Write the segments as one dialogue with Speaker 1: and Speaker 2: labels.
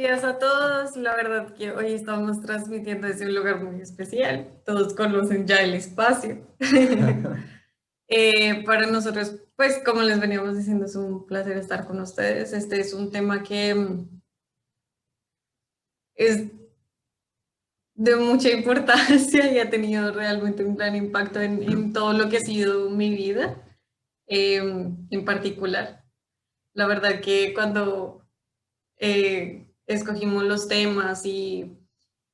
Speaker 1: Días a todos. La verdad que hoy estamos transmitiendo desde un lugar muy especial. Todos conocen ya el espacio. Para nosotros, pues como les veníamos diciendo, es un placer estar con ustedes. Este es un tema que es de mucha importancia y ha tenido realmente un gran impacto en todo lo que ha sido mi vida en particular. La verdad que cuando escogimos los temas y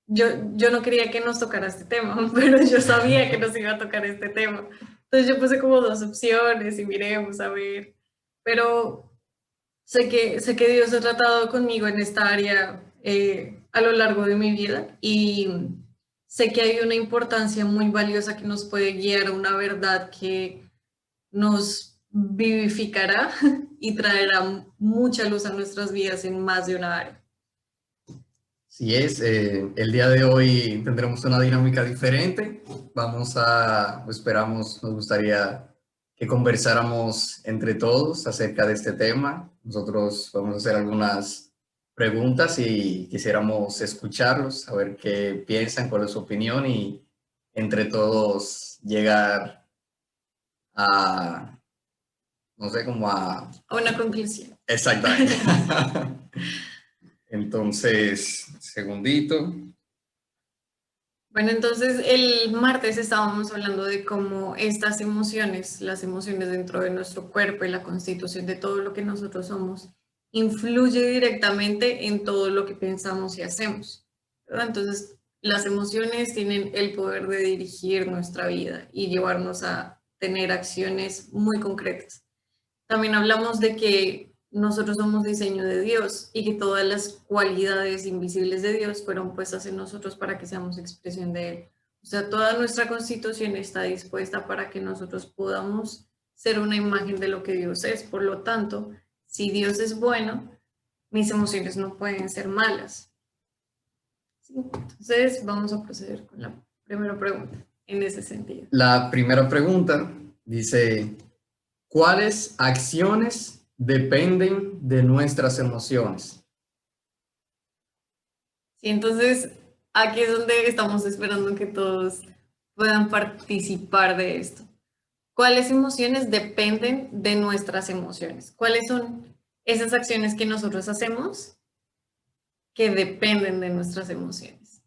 Speaker 1: yo, yo no quería que nos tocara este tema, pero yo sabía que nos iba a tocar este tema. Entonces yo puse como dos opciones y miremos a ver. Pero sé que Dios ha tratado conmigo en esta área a lo largo de mi vida y sé que hay una importancia muy valiosa que nos puede guiar a una verdad que nos vivificará y traerá mucha luz a nuestras vidas en más de una área.
Speaker 2: Si es, el día de hoy tendremos una dinámica diferente. Esperamos, nos gustaría que conversáramos entre todos acerca de este tema. Nosotros vamos a hacer algunas preguntas y quisiéramos escucharlos, saber qué piensan, cuál es su opinión y entre todos llegar a, no sé, como a...
Speaker 1: A una conclusión.
Speaker 2: Exactamente. Entonces, segundito.
Speaker 1: Bueno, entonces el martes estábamos hablando de cómo estas emociones, las emociones dentro de nuestro cuerpo y la constitución de todo lo que nosotros somos, influye directamente en todo lo que pensamos y hacemos, ¿verdad? Entonces, las emociones tienen el poder de dirigir nuestra vida y llevarnos a tener acciones muy concretas. También hablamos de que nosotros somos diseño de Dios y que todas las cualidades invisibles de Dios fueron puestas en nosotros para que seamos expresión de Él. O sea, toda nuestra constitución está dispuesta para que nosotros podamos ser una imagen de lo que Dios es. Por lo tanto, si Dios es bueno, mis emociones no pueden ser malas. ¿Sí? Entonces, vamos a proceder con la primera pregunta en ese sentido.
Speaker 2: La primera pregunta dice, ¿cuáles acciones dependen de nuestras emociones?
Speaker 1: Sí, entonces aquí es donde estamos esperando que todos puedan participar de esto. ¿Cuáles emociones dependen de nuestras emociones? ¿Cuáles son esas acciones que nosotros hacemos que dependen de nuestras emociones?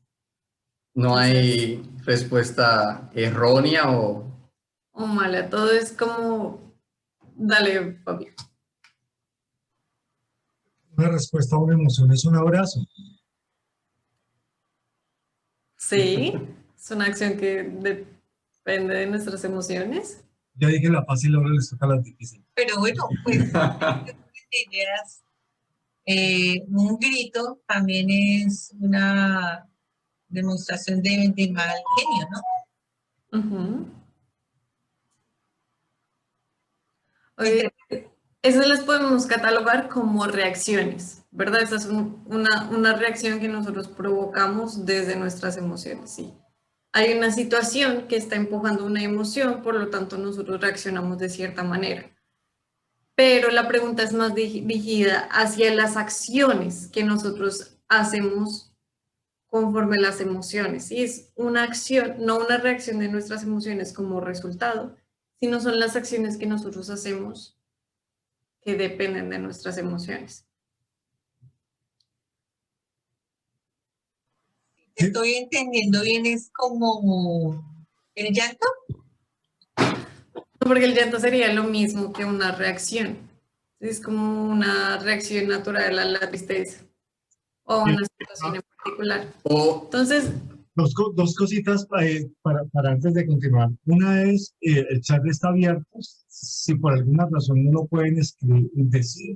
Speaker 2: No
Speaker 1: Entonces,
Speaker 2: hay respuesta errónea o...
Speaker 1: o mala, todo es como, dale, papi.
Speaker 3: Una respuesta a una emoción es un abrazo.
Speaker 1: Sí, es una acción que depende de nuestras emociones.
Speaker 3: Ya dije la fácil, ahora les toca la difícil.
Speaker 4: Pero bueno, pues de ideas, un grito también es una demostración de mal genio, ¿no?
Speaker 1: Ujú.
Speaker 4: Entre-
Speaker 1: Esas las podemos catalogar como reacciones, ¿verdad? Esa es una reacción que nosotros provocamos desde nuestras emociones, sí. Hay una situación que está empujando una emoción, por lo tanto nosotros reaccionamos de cierta manera. Pero la pregunta es más dirigida hacia las acciones que nosotros hacemos conforme las emociones. ¿Sí? Es una acción, no una reacción de nuestras emociones como resultado, sino son las acciones que nosotros hacemos que dependen de nuestras emociones.
Speaker 4: Si estoy entendiendo bien, es como el llanto.
Speaker 1: Porque el llanto sería lo mismo que una reacción. Es como una reacción natural a la tristeza o a una situación en particular.
Speaker 2: o
Speaker 1: Entonces,
Speaker 3: Dos cositas para antes de continuar. Una es, el chat está abierto. Si por alguna razón no lo pueden escribir, decir,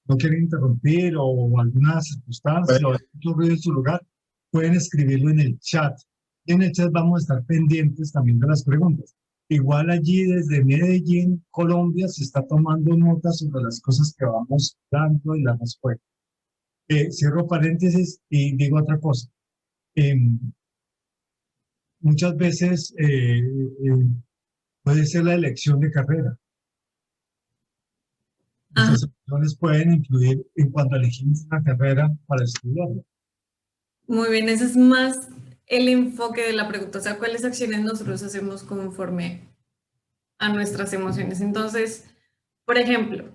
Speaker 3: no quieren interrumpir o alguna circunstancia o otro ruido en su lugar, pueden escribirlo en el chat. Y en el chat vamos a estar pendientes también de las preguntas. Igual allí desde Medellín, Colombia, se está tomando notas sobre las cosas que vamos dando y las respuestas. Cierro paréntesis y digo otra cosa. Muchas veces puede ser la elección de carrera.
Speaker 1: ajá,
Speaker 3: emociones pueden influir en cuando elegimos una carrera para estudiar?
Speaker 1: Muy bien, ese es más el enfoque de la pregunta, o sea, cuáles acciones nosotros hacemos conforme a nuestras emociones. Entonces, por ejemplo,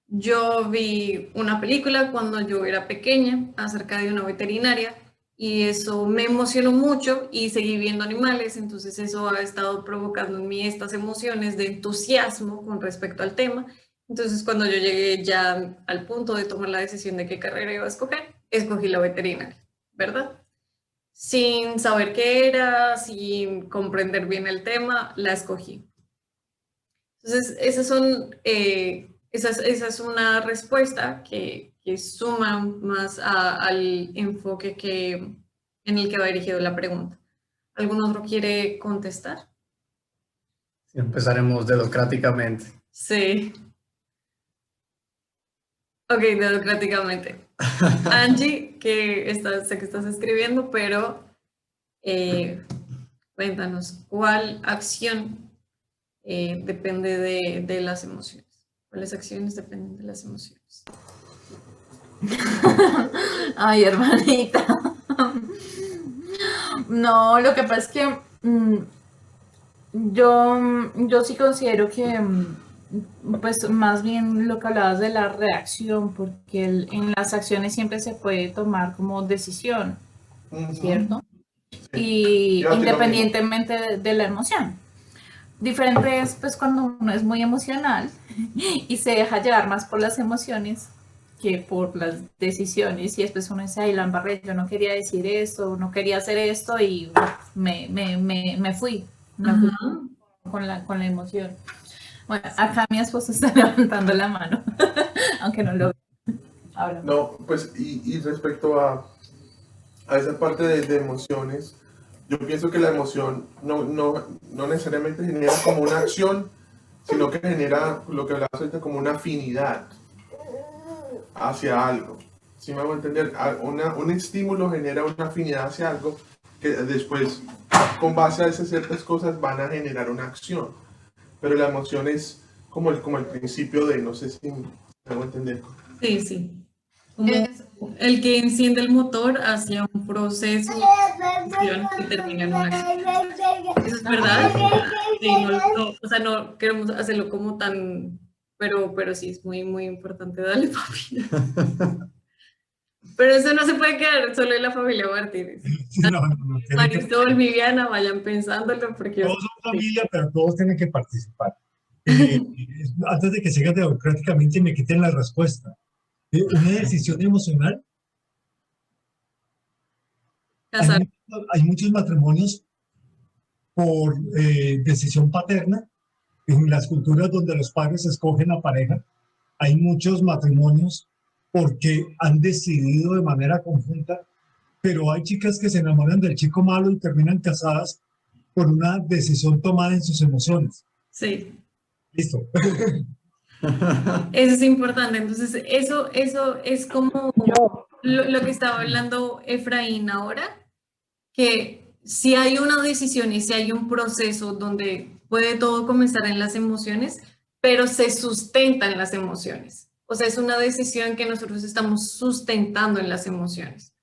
Speaker 1: yo vi una película cuando yo era pequeña acerca de una veterinaria y eso me emocionó mucho y seguí viendo animales, entonces eso ha estado provocando en mí estas emociones de entusiasmo con respecto al tema. Entonces, cuando yo llegué ya al punto de tomar la decisión de qué carrera iba a escoger, escogí la veterinaria, ¿verdad? Sin saber qué era, sin comprender bien el tema, la escogí. Entonces, esa es una respuesta que suma más al enfoque en el que va dirigido la pregunta. ¿Algún otro quiere contestar?
Speaker 2: Empezaremos democráticamente.
Speaker 1: Sí. Ok, democráticamente. Angie, sé que estás escribiendo, pero cuéntanos, ¿cuál acción depende de las emociones? ¿Cuáles acciones dependen de las emociones?
Speaker 5: Ay, hermanita. No, lo que pasa es que yo sí considero que, pues más bien lo que hablabas de la reacción, porque en las acciones siempre se puede tomar como decisión, ¿cierto? Y
Speaker 6: Yo opino lo mismo.
Speaker 5: independientemente de la emoción. Diferente es pues cuando uno es muy emocional y se deja llevar más por las emociones que por las decisiones y después uno dice, ay, la embarré, yo no quería decir esto, no quería hacer esto y me fui
Speaker 1: Ajá.
Speaker 5: con la emoción. Bueno, acá mi esposo está levantando la mano, aunque no lo vea. Habla.
Speaker 6: No, pues y respecto a esa parte de emociones, yo pienso que la emoción no necesariamente genera como una acción, sino que genera lo que hablabas ahorita como una afinidad hacia algo. Si me hago entender, un estímulo genera una afinidad hacia algo que después, con base a esas ciertas cosas, van a generar una acción. Pero la emoción es como el principio de, no sé si me hago entender.
Speaker 1: Sí, sí. Como el que enciende el motor hacia un proceso de acción que termina en una acción. ¿Eso es verdad? Sí, o sea, no queremos hacerlo como tan, pero sí es muy, muy importante darle familia. Pero eso no se puede quedar solo en la familia Martínez.
Speaker 3: No, tienen que,
Speaker 1: Marisol, Viviana, vayan pensándolo porque
Speaker 3: todos son familia, pero todos tienen que participar. Antes de que sigan democráticamente y me quiten la respuesta, una decisión emocional, hay,
Speaker 1: casar.
Speaker 3: hay muchos matrimonios por decisión paterna, en las culturas donde los padres escogen a pareja, hay muchos matrimonios porque han decidido de manera conjunta, pero hay chicas que se enamoran del chico malo y terminan casadas por una decisión tomada en sus emociones.
Speaker 1: Sí.
Speaker 3: Listo.
Speaker 1: Eso es importante. Entonces, eso es como lo que estaba hablando Efraín ahora, que si hay una decisión y si hay un proceso donde puede todo comenzar en las emociones, pero se sustenta en las emociones. O sea, es una decisión que nosotros estamos sustentando en las emociones.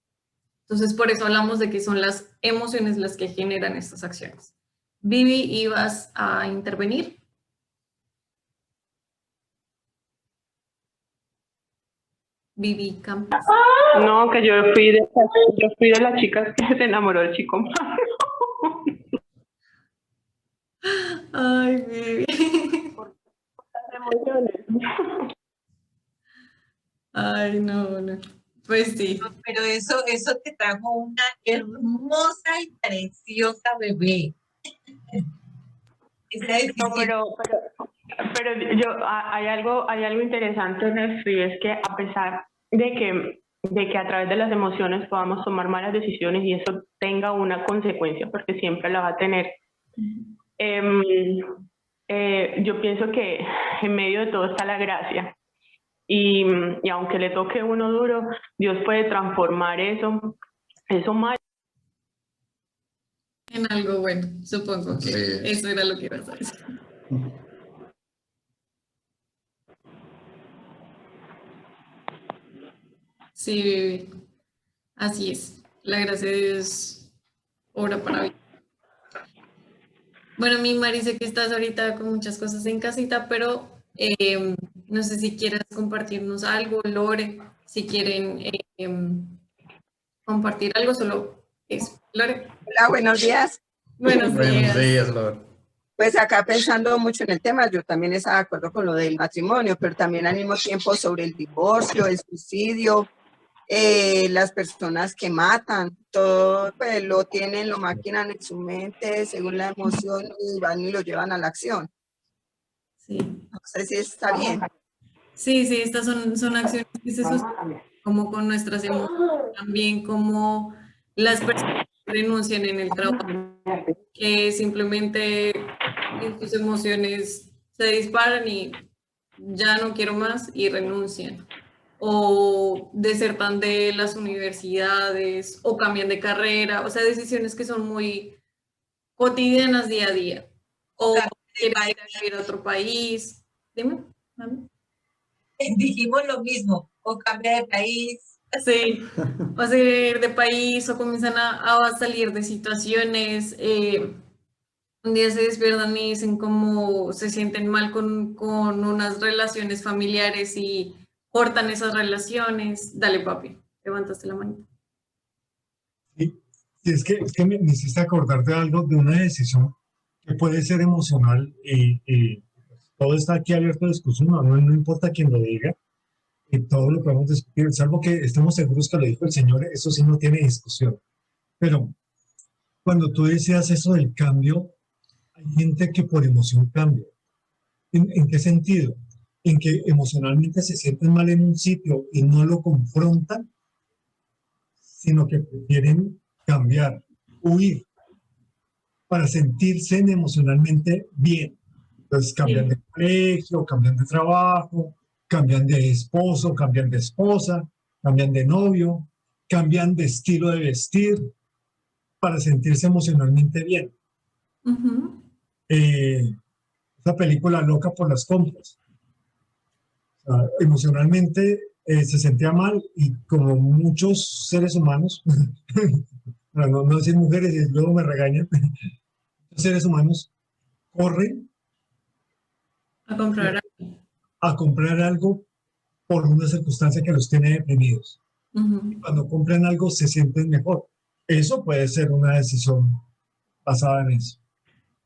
Speaker 1: Entonces, por eso hablamos de que son las emociones las que generan estas acciones. Vivi, ¿ibas a intervenir? Vivi Campos.
Speaker 7: No, que yo fui de las chicas que se enamoró del chico malo.
Speaker 1: Ay, Vivi.
Speaker 7: Las emociones.
Speaker 1: Ay, no, no. Pues sí.
Speaker 4: Pero eso te trajo una hermosa y preciosa bebé. Esa
Speaker 7: No,
Speaker 4: decisión.
Speaker 7: pero hay algo interesante en esto y es que a pesar de que a través de las emociones podamos tomar malas decisiones y eso tenga una consecuencia, porque siempre la va a tener, yo pienso que en medio de todo está la gracia. Y aunque le toque uno duro, Dios puede transformar eso mal.
Speaker 1: En algo bueno, supongo que
Speaker 2: Sí.
Speaker 1: eso era lo que ibas a decir. Sí, Vivi, así es. La gracia de Dios obra para bien. Bueno, mi Mari, sé que estás ahorita con muchas cosas en casita, pero no sé si quieres compartirnos algo, Lore, si quieren compartir algo, solo eso. Lore,
Speaker 8: Hola, buenos días.
Speaker 1: buenos
Speaker 2: Buenos
Speaker 1: días.
Speaker 2: días, Lord.
Speaker 8: Pues acá pensando mucho en el tema, yo también estaba de acuerdo con lo del matrimonio, pero también al mismo tiempo sobre el divorcio, el suicidio, las personas que matan, todo pues, lo tienen, lo maquinan en su mente según la emoción y van y lo llevan a la acción.
Speaker 1: Sí,
Speaker 8: No sé si está bien.
Speaker 1: sí, sí, estas son acciones que se sostienen como con nuestras emociones, también como las personas que renuncian en el trabajo, que simplemente en sus emociones se disparan y ya no quiero más y renuncian. O desertan de las universidades o cambian de carrera, o sea, decisiones que son muy cotidianas día a día. O quieren ir a vivir a otro país. Dime, mami.
Speaker 4: Dijimos lo mismo, o cambia de país.
Speaker 1: Sí, o se ir de país o comienzan a salir de situaciones. Un día se despiertan y dicen cómo se sienten mal con unas relaciones familiares y cortan esas relaciones. Dale, papi, levantaste la manita.
Speaker 3: Y, y es que me hiciste acordar de algo, de una decisión que puede ser emocional y todo está aquí abierto a discusión, no importa quién lo diga, y todo lo podemos discutir, salvo que estamos seguros que lo dijo el Señor, eso sí no tiene discusión. Pero cuando tú decías eso del cambio, hay gente que por emoción cambia. ¿En qué sentido? En que emocionalmente se sienten mal en un sitio y no lo confrontan, sino que prefieren cambiar, huir, para sentirse emocionalmente bien. Entonces cambian
Speaker 1: Sí.
Speaker 3: de colegio, cambian de trabajo, cambian de esposo, cambian de esposa, cambian de novio, cambian de estilo de vestir para sentirse emocionalmente bien.
Speaker 1: Ujú.
Speaker 3: Esa película Loca por las compras. O sea, emocionalmente se sentía mal y como muchos seres humanos, para no decir mujeres y luego me regañan, los seres humanos corren
Speaker 1: A comprar.
Speaker 3: a comprar algo por una circunstancia que los tiene deprimidos.
Speaker 1: Ujú.
Speaker 3: Cuando compran algo se sienten mejor. Eso puede ser una decisión basada en eso.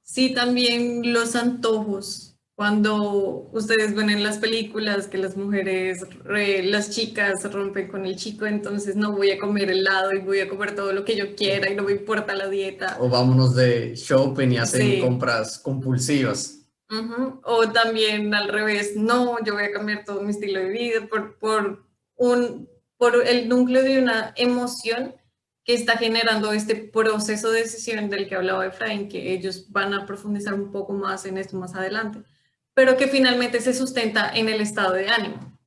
Speaker 1: Sí, también los antojos. Cuando ustedes ven en las películas que las mujeres, las chicas rompen con el chico, entonces no voy a comer helado y voy a comer todo lo que yo quiera y no me importa la dieta.
Speaker 2: O vámonos de shopping y hacen
Speaker 1: Sí.
Speaker 2: compras compulsivas.
Speaker 1: Ujú. O también al revés, no, yo voy a cambiar todo mi estilo de vida por el núcleo de una emoción que está generando este proceso de decisión del que hablaba Efraín, que ellos van a profundizar un poco más en esto más adelante, pero que finalmente se sustenta en el estado de ánimo,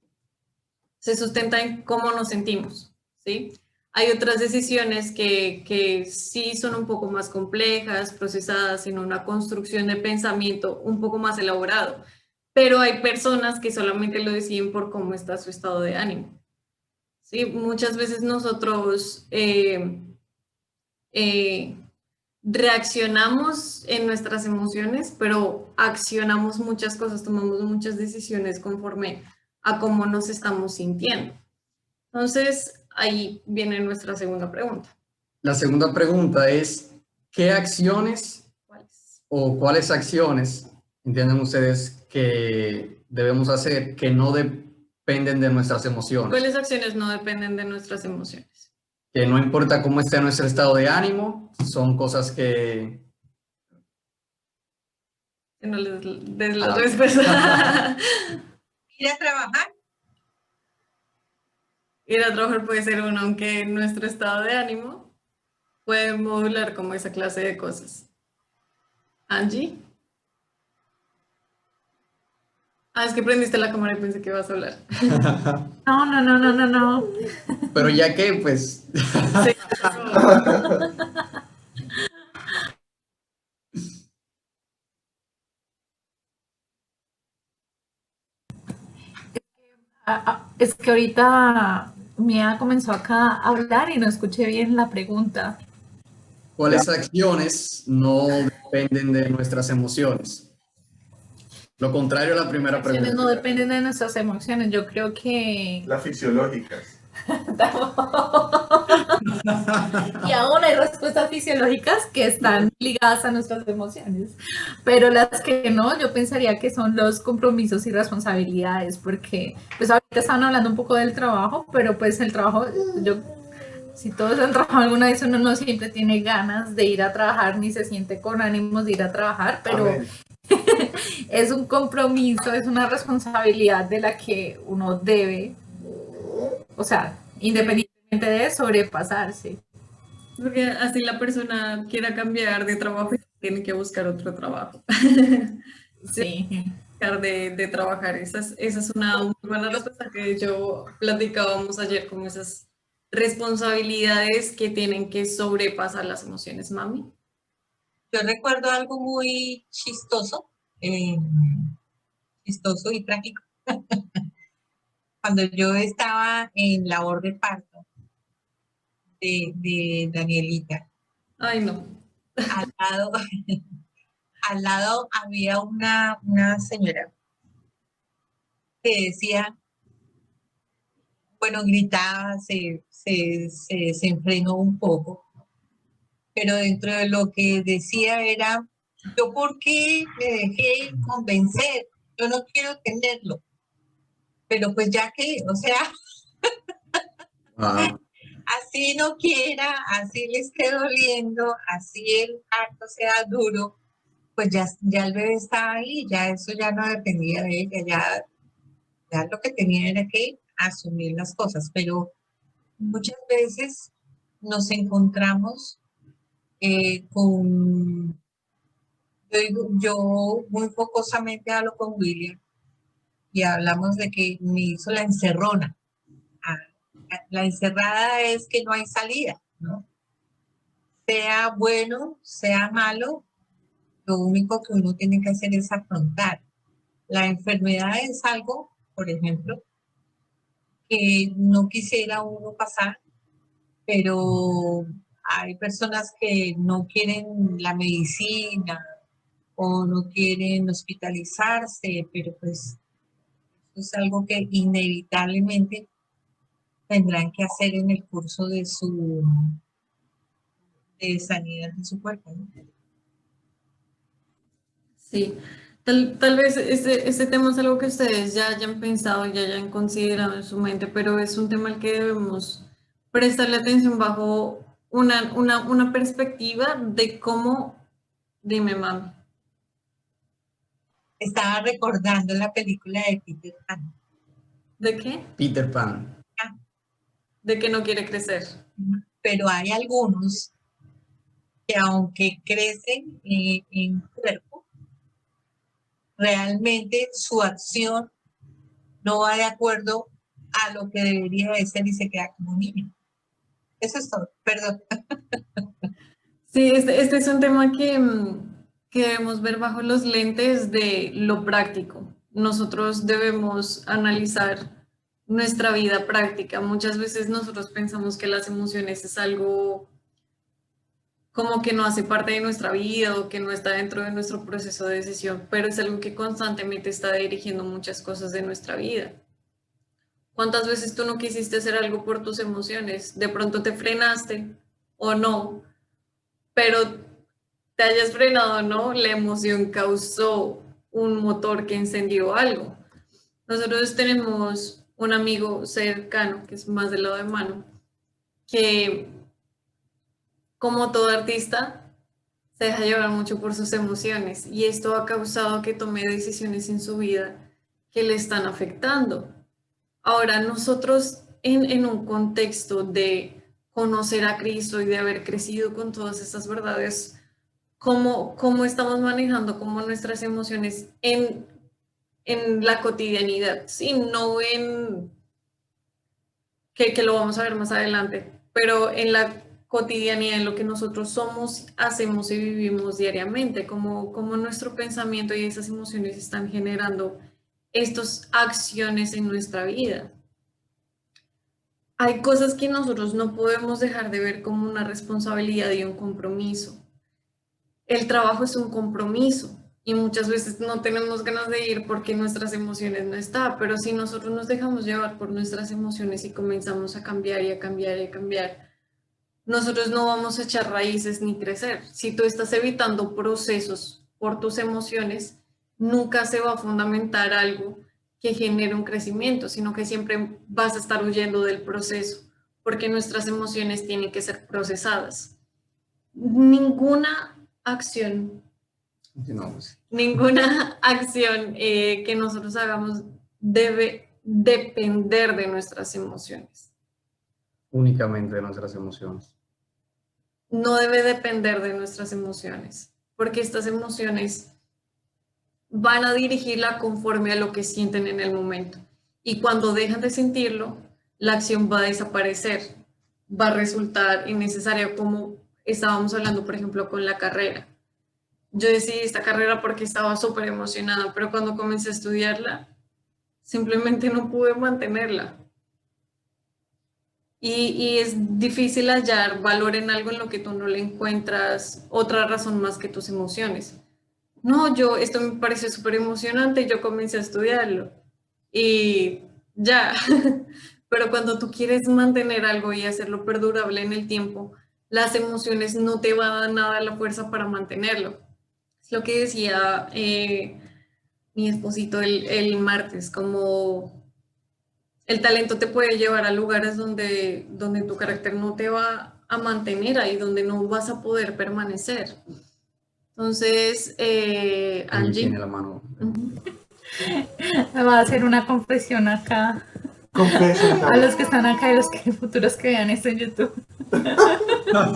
Speaker 1: se sustenta en cómo nos sentimos, ¿sí? Hay otras decisiones que sí son un poco más complejas, procesadas en una construcción de pensamiento un poco más elaborado, pero hay personas que solamente lo deciden por cómo está su estado de ánimo. ¿Sí? Muchas veces nosotros eh, reaccionamos en nuestras emociones, pero accionamos muchas cosas, tomamos muchas decisiones conforme a cómo nos estamos sintiendo. Entonces, ahí viene nuestra segunda pregunta.
Speaker 2: La segunda pregunta es, ¿qué acciones
Speaker 1: ¿Cuáles?
Speaker 2: o cuáles acciones entienden ustedes que debemos hacer que no dependen de nuestras emociones?
Speaker 1: ¿Cuáles acciones no dependen de nuestras emociones?
Speaker 2: Que no importa cómo esté nuestro estado de ánimo, son cosas que...
Speaker 1: Que no les des la
Speaker 2: Ah.
Speaker 1: respuesta.
Speaker 4: Ir a trabajar,
Speaker 1: Ir a trabajar puede ser uno, aunque nuestro estado de ánimo puede modular como esa clase de cosas. Angie. Ah, es que prendiste la cámara y pensé que ibas a hablar.
Speaker 5: No, no, no, no, no, no.
Speaker 2: Pero ya que, pues...
Speaker 1: Sí,
Speaker 5: Es que ahorita Mía comenzó acá a hablar y no escuché bien la pregunta.
Speaker 2: ¿Cuáles acciones no dependen de nuestras emociones? Lo contrario a la primera
Speaker 5: Acciones no
Speaker 2: pregunta.
Speaker 5: dependen de nuestras emociones. Yo creo que...
Speaker 6: Las fisiológicas.
Speaker 5: Y aún hay respuestas fisiológicas que están ligadas a nuestras emociones, pero las que no, yo pensaría que son los compromisos y responsabilidades, porque pues ahorita estaban hablando un poco del trabajo, pero pues el trabajo, yo, si todos han trabajado alguna vez, uno no siempre tiene ganas de ir a trabajar, ni se siente con ánimos de ir a trabajar, pero
Speaker 6: Amén.
Speaker 5: es un compromiso, es una responsabilidad de la que uno debe, o sea, independientemente de sobrepasarse.
Speaker 1: Porque así la persona quiera cambiar de trabajo y tiene que buscar otro trabajo.
Speaker 5: Sí.
Speaker 1: Dejar de trabajar. Esa es una muy buena respuesta que yo platicábamos ayer, como esas responsabilidades que tienen que sobrepasar las emociones, mami.
Speaker 4: Yo recuerdo algo muy chistoso y trágico. Cuando yo estaba en labor de parto de Danielita,
Speaker 1: Ay, no.
Speaker 4: al lado, al lado había una señora que decía, bueno, gritaba, se enfrenó un poco, pero dentro de lo que decía era, ¿yo por qué me dejé convencer? Yo no quiero tenerlo, pero pues ya que, o sea,
Speaker 2: Wow.
Speaker 4: así no quiera, así le esté doliendo, así el parto sea duro, pues ya el bebé estaba ahí, ya eso ya no dependía de ella, ya lo que tenía era que asumir las cosas, pero muchas veces nos encontramos con, yo muy focosamente hablo con William y hablamos de que me hizo la encerrona. Ah, la encerrada es que no hay salida, ¿no? Sea bueno, sea malo, lo único que uno tiene que hacer es afrontar. La enfermedad es algo, por ejemplo, que no quisiera uno pasar, pero hay personas que no quieren la medicina o no quieren hospitalizarse, pero pues es algo que inevitablemente tendrán que hacer en el curso de sanidad de su cuerpo, ¿no?
Speaker 1: Sí. Tal vez este tema es algo que ustedes ya hayan pensado, ya hayan considerado en su mente, pero es un tema al que debemos prestarle atención bajo una perspectiva de cómo, dime, mami,
Speaker 4: Estaba recordando la película de Peter Pan.
Speaker 1: ¿de qué?
Speaker 2: Peter Pan.
Speaker 1: De que no quiere crecer.
Speaker 4: Pero hay algunos que aunque crecen en cuerpo, realmente su acción no va de acuerdo a lo que debería de ser y se queda como niño. Eso es todo, perdón.
Speaker 1: Sí, este es un tema que debemos ver bajo los lentes de lo práctico. Nosotros debemos analizar nuestra vida práctica. Muchas veces nosotros pensamos que las emociones es algo como que no hace parte de nuestra vida o que no está dentro de nuestro proceso de decisión, pero es algo que constantemente está dirigiendo muchas cosas de nuestra vida. ¿Cuántas veces tú no quisiste hacer algo por tus emociones? De pronto te frenaste o no, pero te hayas frenado o no, la emoción causó un motor que encendió algo. Nosotros tenemos un amigo cercano, que es más del lado de mano, que como todo artista se deja llevar mucho por sus emociones y esto ha causado que tome decisiones en su vida que le están afectando. Ahora, nosotros en un contexto de conocer a Cristo y de haber crecido con todas estas verdades, ¿cómo estamos manejando como nuestras emociones en la cotidianidad? Sí, no en que lo vamos a ver más adelante, pero en la cotidianidad, en lo que nosotros somos, hacemos y vivimos diariamente, como nuestro pensamiento y esas emociones están generando estas acciones en nuestra vida. hay cosas que nosotros no podemos dejar de ver como una responsabilidad y un compromiso. El trabajo es un compromiso y muchas veces no tenemos ganas de ir porque nuestras emociones no están, pero si nosotros nos dejamos llevar por nuestras emociones y comenzamos a cambiar y a cambiar y a cambiar, nosotros no vamos a echar raíces ni crecer. Si tú estás evitando procesos por tus emociones, nunca se va a fundamentar algo que genere un crecimiento, sino que siempre vas a estar huyendo del proceso, porque nuestras emociones tienen que ser procesadas. Ninguna acción,
Speaker 2: Continuamos.
Speaker 1: ninguna acción que nosotros hagamos debe depender de nuestras emociones.
Speaker 2: Únicamente de nuestras emociones.
Speaker 1: No debe depender de nuestras emociones, porque estas emociones van a dirigirla conforme a lo que sienten en el momento. Y cuando dejan de sentirlo, la acción va a desaparecer, va a resultar innecesaria, como estábamos hablando, por ejemplo, con la carrera. Yo decidí esta carrera porque estaba súper emocionada, pero cuando comencé a estudiarla, simplemente no pude mantenerla. Y es difícil hallar valor en algo en lo que tú no le encuentras otra razón más que tus emociones. No, esto me pareció súper emocionante y yo comencé a estudiarlo. Y ya, pero cuando tú quieres mantener algo y hacerlo perdurable en el tiempo, las emociones no te van a dar nada la fuerza para mantenerlo. Es lo que decía mi esposito el martes, como el talento te puede llevar a lugares donde tu carácter no te va a mantener ahí, donde no vas a poder permanecer. Entonces,
Speaker 2: Ahí
Speaker 1: Angie.
Speaker 2: tiene la mano.
Speaker 5: Me va a hacer una confesión acá
Speaker 6: Confesen,
Speaker 5: a los que están acá y los que futuros que vean esto en YouTube. Le voy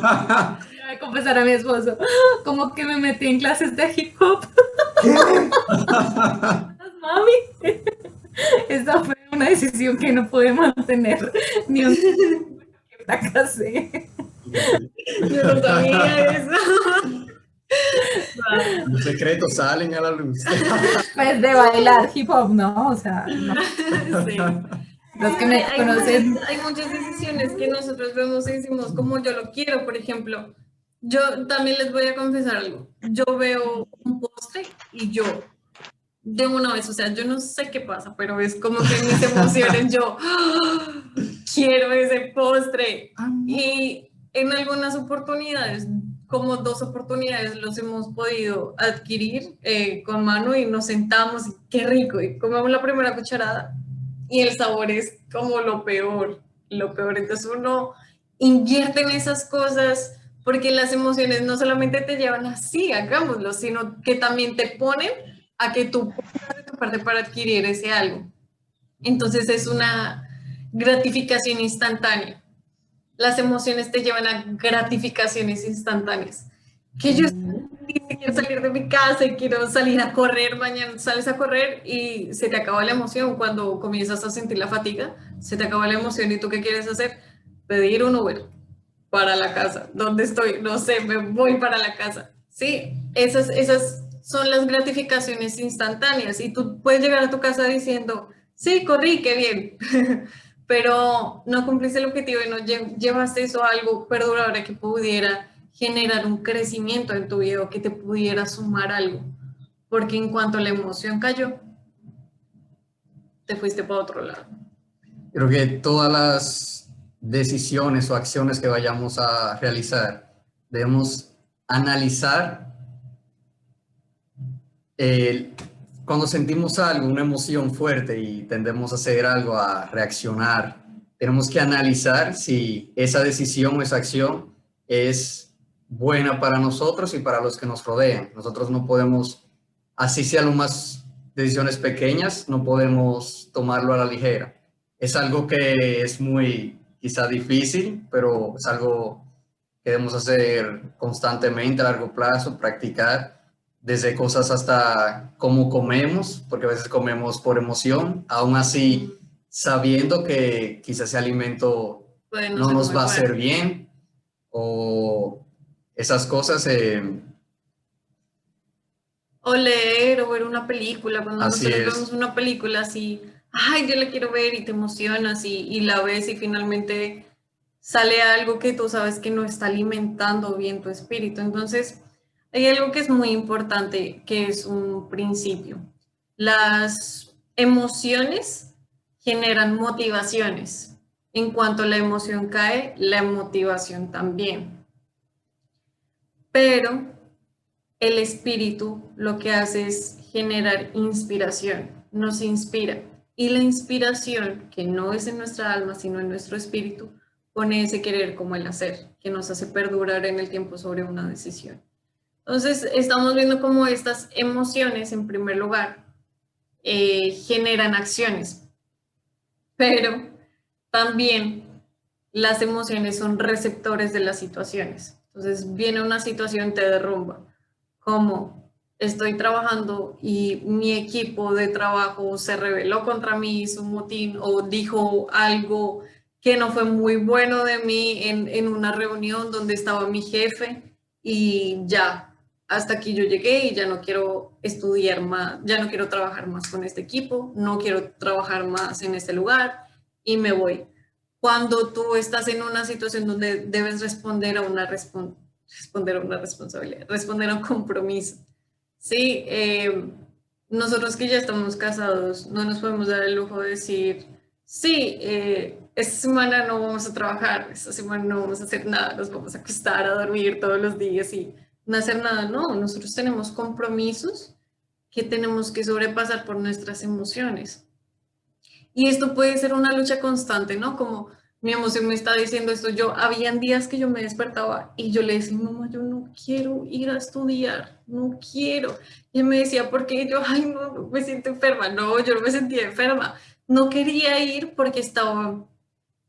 Speaker 5: a confesar a mi esposo, como que me metí en clases de hip hop. Mami, esta fue una decisión que no pude mantener ni un que fracasé.
Speaker 1: Yo no sabía eso.
Speaker 2: Los secretos salen a la luz.
Speaker 5: Pues de bailar hip hop, ¿no? O sea, no.
Speaker 1: Sí.
Speaker 5: Los que me conocen.
Speaker 1: Hay muchas decisiones que nosotros vemos y decimos como yo lo quiero, por ejemplo. Yo también les voy a confesar algo. Yo veo un postre y yo de una vez, o sea, yo no sé qué pasa, pero es como que en mis emociones yo ¡ah! Quiero ese postre. Y en algunas oportunidades, como 2 oportunidades, los hemos podido adquirir con mano y nos sentamos y qué rico. Y comemos la primera cucharada y el sabor es como lo peor, lo peor. Entonces uno invierte en esas cosas porque las emociones no solamente te llevan así, hagámoslo, sino que también te ponen a que tú pongas de tu parte para adquirir ese algo. Entonces es una gratificación instantánea. Las emociones te llevan a gratificaciones instantáneas. Que yo quiero salir de mi casa y quiero salir a correr, mañana sales a correr y se te acaba la emoción cuando comienzas a sentir la fatiga, se te acaba la emoción y tú qué quieres hacer, pedir un Uber para la casa, ¿dónde estoy? No sé, me voy para la casa. Sí, esas son las gratificaciones instantáneas y tú puedes llegar a tu casa diciendo, sí, corrí, qué bien, pero no cumpliste el objetivo y no llevaste eso a algo perdurable que pudiera generar un crecimiento en tu vida o que te pudiera sumar algo, porque en cuanto la emoción cayó, te fuiste para otro lado.
Speaker 2: Creo que todas las decisiones o acciones que vayamos a realizar, debemos analizar cuando sentimos algo, una emoción fuerte y tendemos a hacer algo, a reaccionar, tenemos que analizar si esa decisión o esa acción es buena para nosotros y para los que nos rodean. Nosotros no podemos, así sea lo más decisiones pequeñas, no podemos tomarlo a la ligera. Es algo que es muy quizá difícil, pero es algo que debemos hacer constantemente a largo plazo, practicar desde cosas hasta cómo comemos, porque a veces comemos por emoción, aún así sabiendo que quizás ese alimento no nos va a hacer bien, o esas cosas.
Speaker 1: O leer o ver una película, cuando
Speaker 2: Así
Speaker 1: nosotros
Speaker 2: es.
Speaker 1: vemos una película así ay, yo la quiero ver y te emocionas y la ves y finalmente sale algo que tú sabes que no está alimentando bien tu espíritu. Entonces, hay algo que es muy importante, que es un principio. Las emociones generan motivaciones. En cuanto la emoción cae, la motivación también. Pero el espíritu lo que hace es generar inspiración, nos inspira. Y la inspiración, que no es en nuestra alma, sino en nuestro espíritu, pone ese querer como el hacer, que nos hace perdurar en el tiempo sobre una decisión. Entonces, estamos viendo cómo estas emociones, en primer lugar, generan acciones, pero también las emociones son receptores de las situaciones. Entonces, viene una situación, te derrumba, como estoy trabajando y mi equipo de trabajo se rebeló contra mí, hizo un motín o dijo algo que no fue muy bueno de mí en una reunión donde estaba mi jefe y ya, hasta aquí yo llegué y ya no quiero estudiar más, ya no quiero trabajar más con este equipo, no quiero trabajar más en este lugar y me voy. Cuando tú estás en una situación donde debes responder a una responsabilidad, responder a un compromiso. Sí, nosotros que ya estamos casados no nos podemos dar el lujo de decir, sí, esta semana no vamos a trabajar, esta semana no vamos a hacer nada, nos vamos a acostar a dormir todos los días y no hacer nada. No, nosotros tenemos compromisos que tenemos que sobrepasar por nuestras emociones. Y esto puede ser una lucha constante, ¿no? Como mi emoción me está diciendo esto. Habían días que yo me despertaba y yo le decía, mamá, yo no quiero ir a estudiar, no quiero. Y él me decía, ¿por qué? Y yo, ay, no, me siento enferma. No, yo no me sentía enferma. No quería ir porque estaba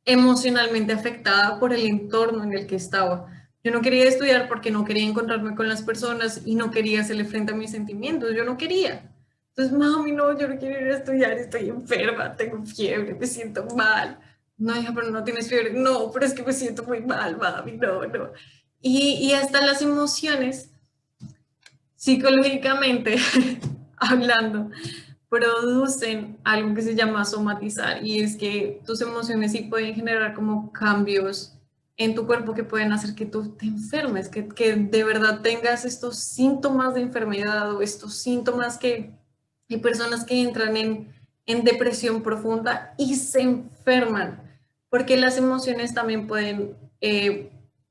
Speaker 1: emocionalmente afectada por el entorno en el que estaba. Yo no quería estudiar porque no quería encontrarme con las personas y no quería hacerle frente a mis sentimientos. Yo no quería. Entonces, mami, no, yo no quiero ir a estudiar, estoy enferma, tengo fiebre, me siento mal. No, hija, pero no tienes fiebre. No, pero es que me siento muy mal, mami, no, no. Y hasta las emociones, psicológicamente hablando, producen algo que se llama somatizar y es que tus emociones sí pueden generar como cambios en tu cuerpo que pueden hacer que tú te enfermes, que de verdad tengas estos síntomas de enfermedad o estos síntomas que hay personas que entran en depresión profunda y se enferman, porque las emociones también pueden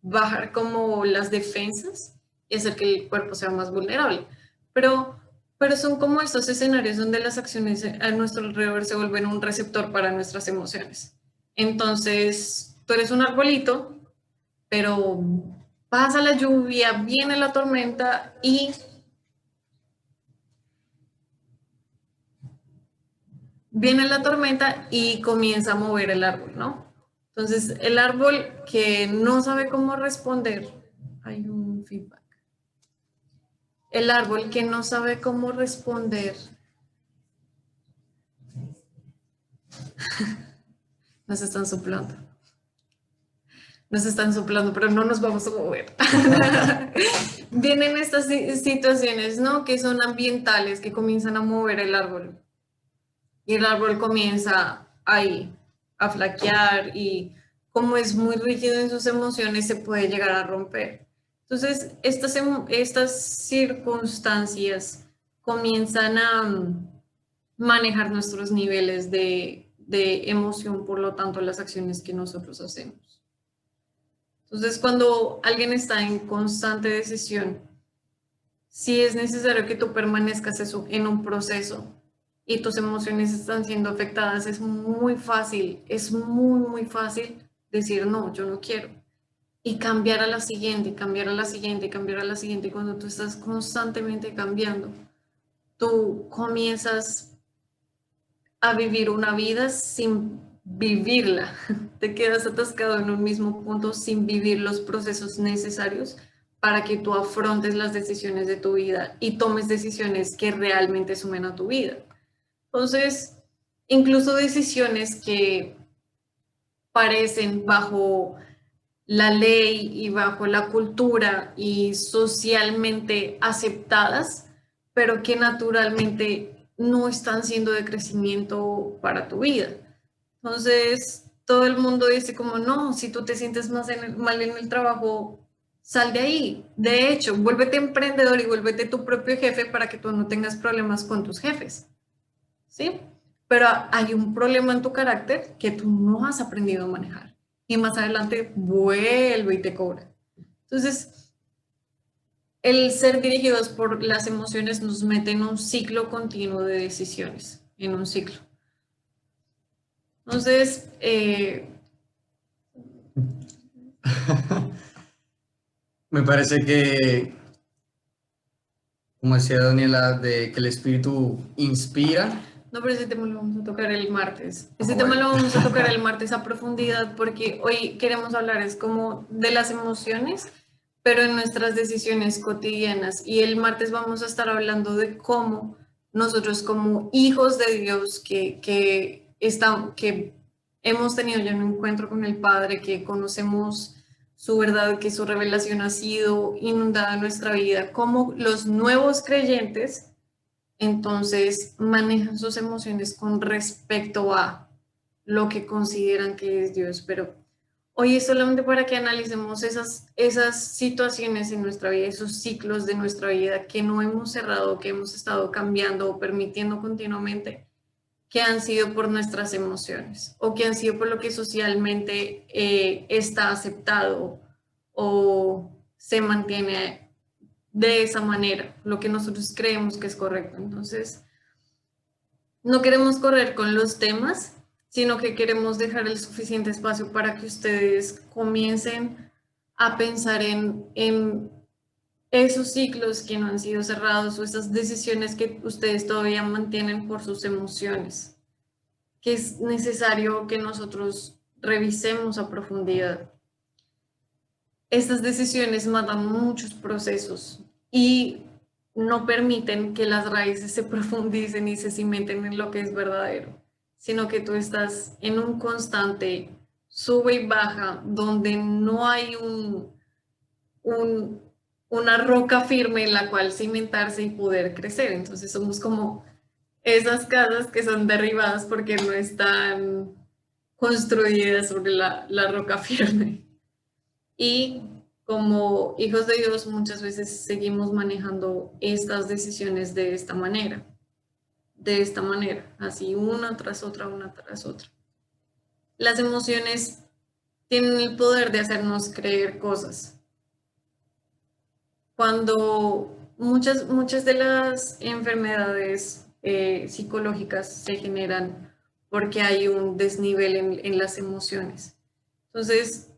Speaker 1: bajar como las defensas y hacer que el cuerpo sea más vulnerable. Pero son como estos escenarios donde las acciones a nuestro alrededor se vuelven un receptor para nuestras emociones. Entonces, tú eres un arbolito, pero pasa la lluvia, viene la tormenta y comienza a mover el árbol, ¿no? Entonces, el árbol que no sabe cómo responder, hay un feedback. El árbol que no sabe cómo responder, nos están soplando. Nos están soplando, pero no nos vamos a mover. Vienen estas situaciones, ¿no? Que son ambientales, que comienzan a mover el árbol. Y el árbol comienza ahí a flaquear y como es muy rígido en sus emociones, se puede llegar a romper. Entonces, estas circunstancias comienzan a manejar nuestros niveles de emoción, por lo tanto, las acciones que nosotros hacemos. Entonces, cuando alguien está en constante decisión, si es necesario que tú permanezcas en un proceso y tus emociones están siendo afectadas, es muy fácil decir, no, yo no quiero. Y cambiar a la siguiente, cambiar a la siguiente, cambiar a la siguiente. Y cuando tú estás constantemente cambiando, tú comienzas a vivir una vida sin vivirla. Te quedas atascado en un mismo punto sin vivir los procesos necesarios para que tú afrontes las decisiones de tu vida y tomes decisiones que realmente sumen a tu vida. Entonces, incluso decisiones que parecen bajo la ley y bajo la cultura y socialmente aceptadas, pero que naturalmente no están siendo de crecimiento para tu vida. Entonces, todo el mundo dice como, no, si tú te sientes mal en el trabajo, sal de ahí. De hecho, vuélvete emprendedor y vuélvete tu propio jefe para que tú no tengas problemas con tus jefes, ¿sí? Pero hay un problema en tu carácter que tú no has aprendido a manejar y más adelante vuelve y te cobra. Entonces, el ser dirigidos por las emociones nos mete en un ciclo continuo de decisiones, en un ciclo. Entonces,
Speaker 2: Me parece que, como decía Daniela, de que el espíritu inspira.
Speaker 1: no, pero ese tema lo vamos a tocar el martes. Ese
Speaker 2: Ah,
Speaker 1: tema
Speaker 2: bueno.
Speaker 1: lo vamos a tocar el martes a profundidad porque hoy queremos hablar es como de las emociones, pero en nuestras decisiones cotidianas. Y el martes vamos a estar hablando de cómo nosotros como hijos de Dios que hemos tenido ya un encuentro con el Padre, que conocemos su verdad, que su revelación ha sido inundada en nuestra vida, como los nuevos creyentes entonces manejan sus emociones con respecto a lo que consideran que es Dios. Pero hoy es solamente para que analicemos esas situaciones en nuestra vida, esos ciclos de nuestra vida que no hemos cerrado, que hemos estado cambiando o permitiendo continuamente, que han sido por nuestras emociones o que han sido por lo que socialmente está aceptado o se mantiene de esa manera, lo que nosotros creemos que es correcto. Entonces, no queremos correr con los temas, sino que queremos dejar el suficiente espacio para que ustedes comiencen a pensar en esos ciclos que no han sido cerrados o esas decisiones que ustedes todavía mantienen por sus emociones, que es necesario que nosotros revisemos a profundidad. Estas decisiones matan muchos procesos y no permiten que las raíces se profundicen y se cimenten en lo que es verdadero, sino que tú estás en un constante sube y baja donde no hay una roca firme en la cual cimentarse y poder crecer. Entonces somos como esas casas que son derribadas porque no están construidas sobre la roca firme. Y como hijos de Dios muchas veces seguimos manejando estas decisiones de esta manera, así una tras otra, una tras otra. Las emociones tienen el poder de hacernos creer cosas. Cuando muchas de las enfermedades psicológicas se generan porque hay un desnivel en las emociones. Entonces,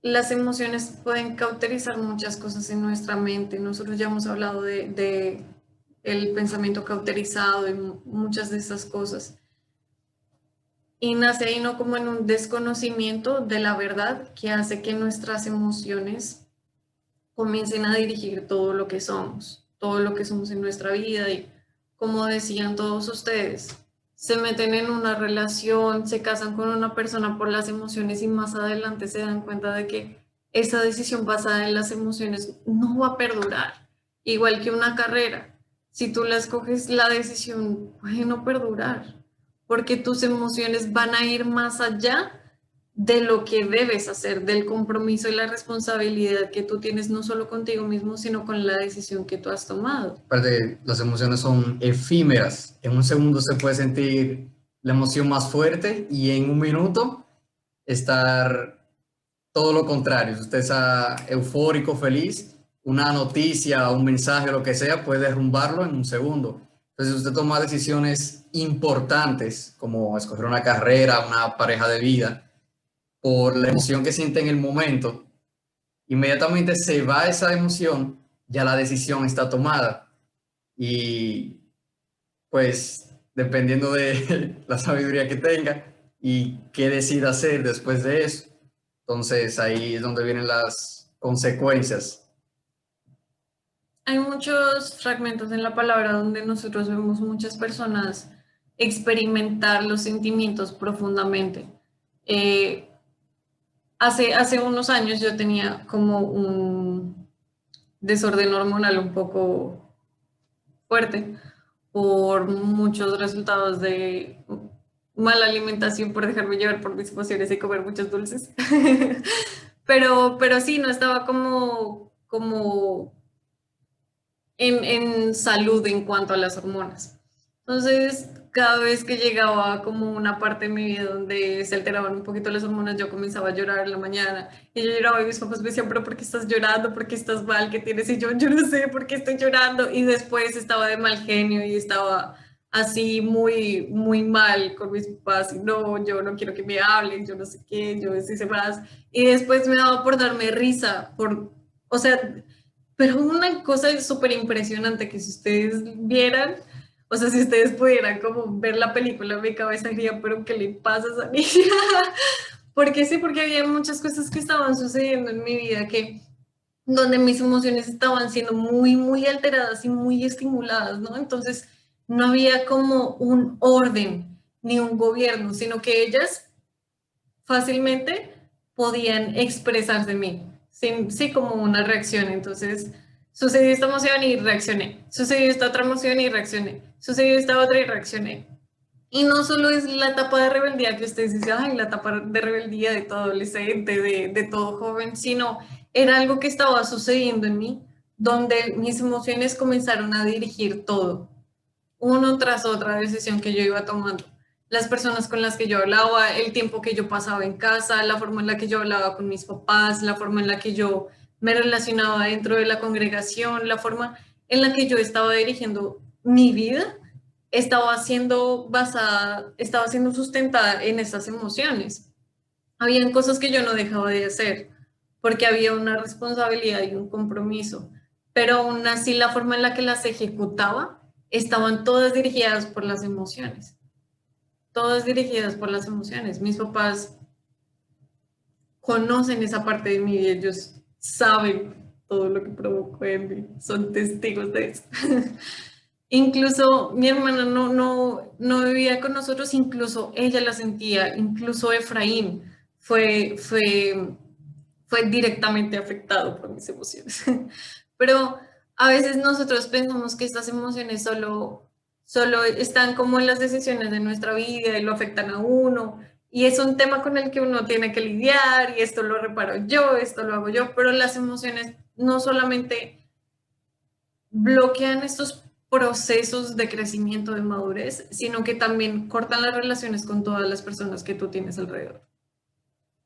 Speaker 1: las emociones pueden cauterizar muchas cosas en nuestra mente. Nosotros ya hemos hablado de el pensamiento cauterizado y muchas de esas cosas. Y nace ahí no como en un desconocimiento de la verdad que hace que nuestras emociones comiencen a dirigir todo lo que somos en nuestra vida. Y como decían todos ustedes, se meten en una relación, se casan con una persona por las emociones y más adelante se dan cuenta de que esa decisión basada en las emociones no va a perdurar. Igual que una carrera, si tú la escoges, la decisión puede no perdurar, porque tus emociones van a ir más allá de lo que debes hacer, del compromiso y la responsabilidad que tú tienes no solo contigo mismo, sino con la decisión que tú has tomado.
Speaker 2: Aparte, las emociones son efímeras. En un segundo se puede sentir la emoción más fuerte y en un minuto estar todo lo contrario. Si usted está eufórico, feliz, una noticia, un mensaje, lo que sea, puede derrumbarlo en un segundo. Entonces, usted toma decisiones importantes, como escoger una carrera, una pareja de vida, por la emoción que siente en el momento, inmediatamente se va esa emoción, ya la decisión está tomada. Y pues dependiendo de la sabiduría que tenga y qué decida hacer después de eso, entonces ahí es donde vienen las consecuencias.
Speaker 1: Hay muchos fragmentos en la palabra donde nosotros vemos muchas personas experimentar los sentimientos profundamente. Hace unos años yo tenía como un desorden hormonal un poco fuerte, por muchos resultados de mala alimentación, por dejarme llevar por mis emociones y comer muchos dulces. pero sí, no estaba como en salud en cuanto a las hormonas. Entonces, cada vez que llegaba como una parte de mi vida donde se alteraban un poquito las hormonas, yo comenzaba a llorar en la mañana y yo lloraba y mis papás me decían, pero ¿por qué estás llorando? ¿Por qué estás mal? ¿Qué tienes? Y yo no sé por qué estoy llorando. Y después estaba de mal genio y estaba así muy mal con mis papás y no, yo no quiero que me hablen, yo no sé qué, yo decía más. Y después me daba por darme risa, o sea, pero una cosa súper impresionante que si ustedes vieran, o sea, si ustedes pudieran como ver la película, mi cabeza diría, pero ¿qué le pasa a esa niña? Porque sí, porque había muchas cosas que estaban sucediendo en mi vida que donde mis emociones estaban siendo muy alteradas y muy estimuladas, ¿no? Entonces, no había como un orden ni un gobierno, sino que ellas fácilmente podían expresarse en mí, sí, como una reacción. Entonces, sucedió esta emoción y reaccioné, sucedió esta otra emoción y reaccioné, sucedió esta otra y reaccioné. Y no solo es la etapa de rebeldía que ustedes dicen, ay, la etapa de rebeldía de todo adolescente, de todo joven, sino era algo que estaba sucediendo en mí, donde mis emociones comenzaron a dirigir todo, uno tras otra decisión que yo iba tomando. Las personas con las que yo hablaba, el tiempo que yo pasaba en casa, la forma en la que yo hablaba con mis papás, la forma en la que yo me relacionaba dentro de la congregación, la forma en la que yo estaba dirigiendo mi vida, estaba siendo sustentada en esas emociones. Habían cosas que yo no dejaba de hacer porque había una responsabilidad y un compromiso, pero aún así la forma en la que las ejecutaba estaban todas dirigidas por las emociones, todas dirigidas por las emociones. Mis papás conocen esa parte de mí, ellos saben todo lo que provocó en mí, son testigos de eso. Incluso mi hermana no vivía con nosotros, incluso ella la sentía, incluso Efraín fue directamente afectado por mis emociones. Pero a veces nosotros pensamos que estas emociones solo están como en las decisiones de nuestra vida y lo afectan a uno. Y es un tema con el que uno tiene que lidiar y esto lo reparo yo, esto lo hago yo, pero las emociones no solamente bloquean estos procesos de crecimiento, de madurez, sino que también cortan las relaciones con todas las personas que tú tienes alrededor.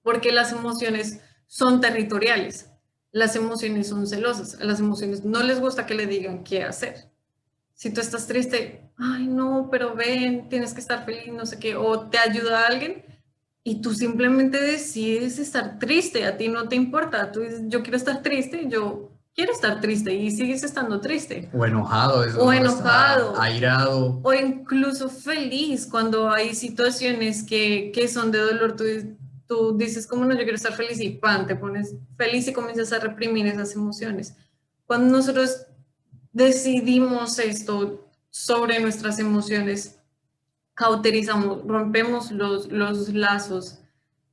Speaker 1: Porque las emociones son territoriales, las emociones son celosas, a las emociones no les gusta que le digan qué hacer. Si tú estás triste, ay no, pero ven, tienes que estar feliz, no sé qué, o te ayuda alguien y tú simplemente decides estar triste, a ti no te importa, tú dices, yo quiero estar triste, yo quiero estar triste y sigues estando triste.
Speaker 2: O enojado,
Speaker 1: O enojado.
Speaker 2: Está airado.
Speaker 1: O incluso feliz cuando hay situaciones que son de dolor, tú dices, como no, yo quiero estar feliz y pan, te pones feliz y comienzas a reprimir esas emociones. Cuando nosotros decidimos esto sobre nuestras emociones, cauterizamos, rompemos los lazos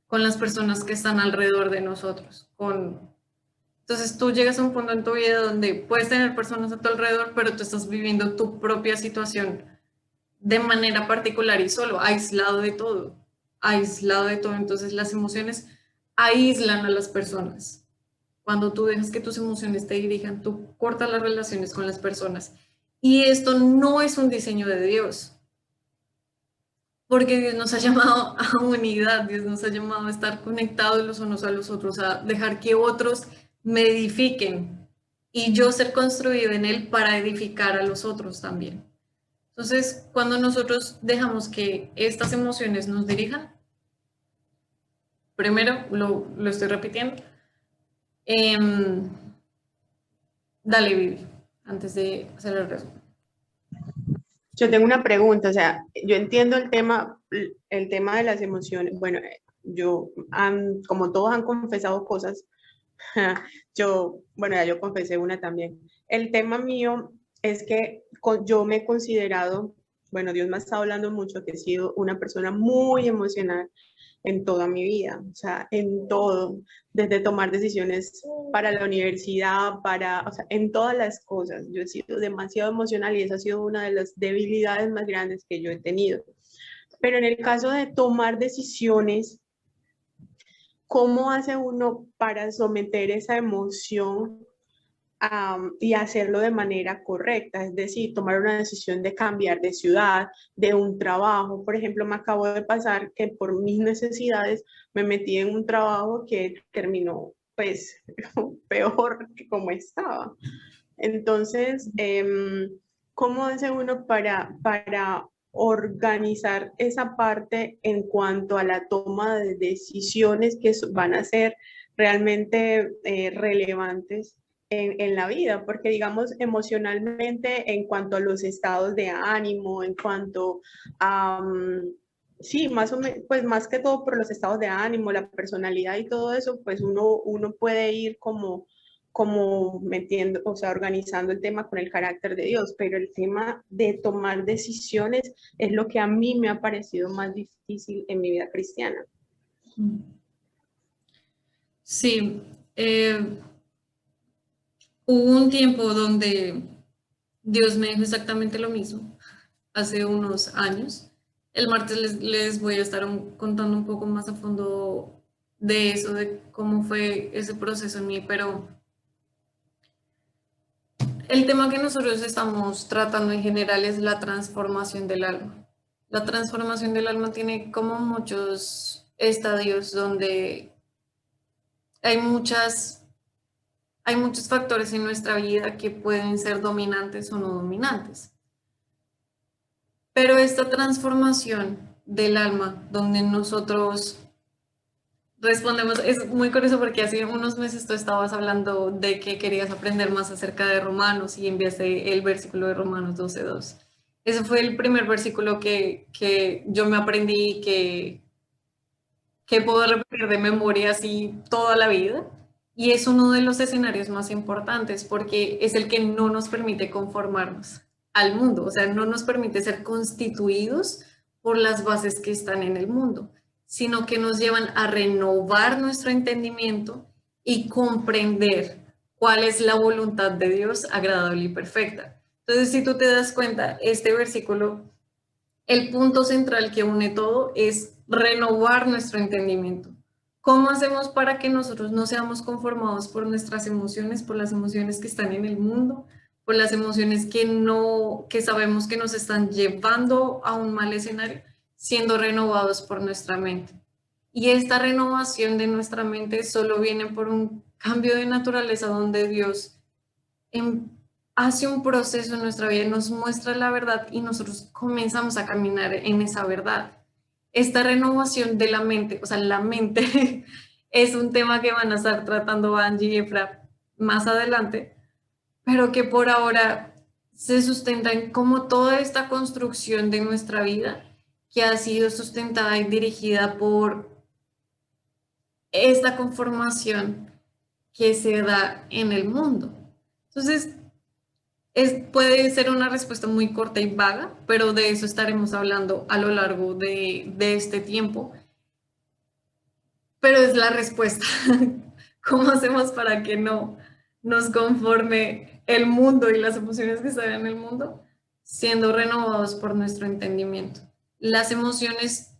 Speaker 1: con las personas que están alrededor de nosotros. Entonces tú llegas a un punto en tu vida donde puedes tener personas a tu alrededor, pero tú estás viviendo tu propia situación de manera particular y solo, aislado de todo, aislado de todo. Entonces las emociones aíslan a las personas. Cuando tú dejas que tus emociones te dirijan, tú cortas las relaciones con las personas. Y esto no es un diseño de Dios, porque Dios nos ha llamado a unidad, Dios nos ha llamado a estar conectados los unos a los otros, a dejar que otros me edifiquen y yo ser construido en Él para edificar a los otros también. Entonces, cuando nosotros dejamos que estas emociones nos dirijan, primero, lo estoy repitiendo, dale, Vivi, antes de hacer el resumen.
Speaker 9: Yo tengo una pregunta, o sea, yo entiendo el tema de las emociones. Bueno, como todos han confesado cosas, ya yo confesé una también. El tema mío es que yo me he considerado, bueno, Dios me ha estado hablando mucho, que he sido una persona muy emocional en toda mi vida, o sea, en todo, desde tomar decisiones para la universidad, o sea, en todas las cosas. Yo he sido demasiado emocional y esa ha sido una de las debilidades más grandes que yo he tenido. Pero en el caso de tomar decisiones, ¿cómo hace uno para someter esa emoción y hacerlo de manera correcta? Es decir, tomar una decisión de cambiar de ciudad, de un trabajo. Por ejemplo, me acabo de pasar que por mis necesidades me metí en un trabajo que terminó pues peor que como estaba. Entonces, ¿cómo hace uno para organizar esa parte en cuanto a la toma de decisiones que van a ser realmente relevantes en la vida? Porque digamos emocionalmente, en cuanto a los estados de ánimo, en cuanto a... sí, pues más que todo por los estados de ánimo, la personalidad y todo eso, pues uno puede ir como metiendo, o sea, organizando el tema con el carácter de Dios, pero el tema de tomar decisiones es lo que a mí me ha parecido más difícil en mi vida cristiana.
Speaker 1: Sí, hubo un tiempo donde Dios me dijo exactamente lo mismo, hace unos años. El martes les voy a estar contando un poco más a fondo de eso, de cómo fue ese proceso en mí, pero el tema que nosotros estamos tratando en general es la transformación del alma. La transformación del alma tiene como muchos estadios donde hay muchos factores en nuestra vida que pueden ser dominantes o no dominantes. Pero esta transformación del alma, donde nosotros respondemos, es muy curioso porque hace unos meses tú estabas hablando de que querías aprender más acerca de Romanos y enviaste el versículo de Romanos 12:2. Ese fue el primer versículo que yo me aprendí que puedo repetir de memoria así toda la vida. Y es uno de los escenarios más importantes porque es el que no nos permite conformarnos al mundo, o sea, no nos permite ser constituidos por las bases que están en el mundo, sino que nos llevan a renovar nuestro entendimiento y comprender cuál es la voluntad de Dios agradable y perfecta. Entonces, si tú te das cuenta, este versículo, el punto central que une todo es renovar nuestro entendimiento. ¿Cómo hacemos para que nosotros no seamos conformados por nuestras emociones, por las emociones que están en el mundo, por las emociones que sabemos que nos están llevando a un mal escenario, siendo renovados por nuestra mente? Y esta renovación de nuestra mente solo viene por un cambio de naturaleza donde Dios hace un proceso en nuestra vida, nos muestra la verdad y nosotros comenzamos a caminar en esa verdad. Esta renovación de la mente, o sea, la mente es un tema que van a estar tratando Angie y Efra más adelante, pero que por ahora se sustenta en cómo toda esta construcción de nuestra vida, que ha sido sustentada y dirigida por esta conformación que se da en el mundo. Entonces, puede ser una respuesta muy corta y vaga, pero de eso estaremos hablando a lo largo de este tiempo. Pero es la respuesta. ¿Cómo hacemos para que no nos conforme el mundo y las emociones que están en el mundo? Siendo renovados por nuestro entendimiento. Las emociones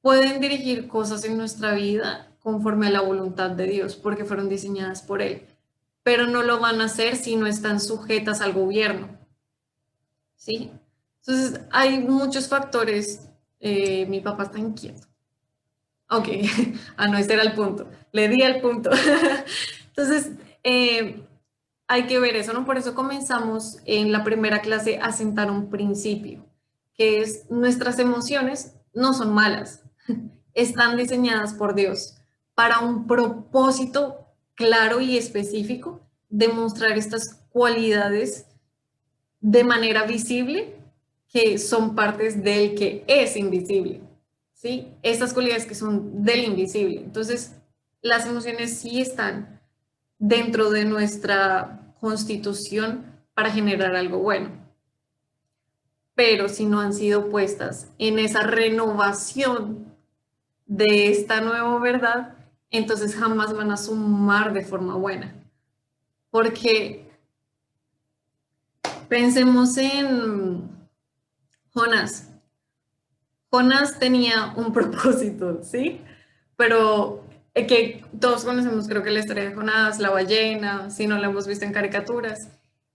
Speaker 1: pueden dirigir cosas en nuestra vida conforme a la voluntad de Dios, porque fueron diseñadas por Él, pero no lo van a hacer si no están sujetas al gobierno, ¿sí? Entonces, hay muchos factores. Mi papá está inquieto. Ok, no, este era el punto. Le di el punto. Entonces, hay que ver eso, ¿no? Por eso comenzamos en la primera clase a sentar un principio, que es nuestras emociones no son malas, están diseñadas por Dios para un propósito claro y específico, demostrar estas cualidades de manera visible que son partes del que es invisible, ¿sí? Estas cualidades que son del invisible. Entonces, las emociones sí están dentro de nuestra constitución para generar algo bueno, pero si no han sido puestas en esa renovación de esta nueva verdad, entonces jamás van a sumar de forma buena. Porque pensemos en Jonás. Jonás tenía un propósito, ¿sí? Pero que todos conocemos, creo que la historia de Jonás, la ballena, si no la hemos visto en caricaturas.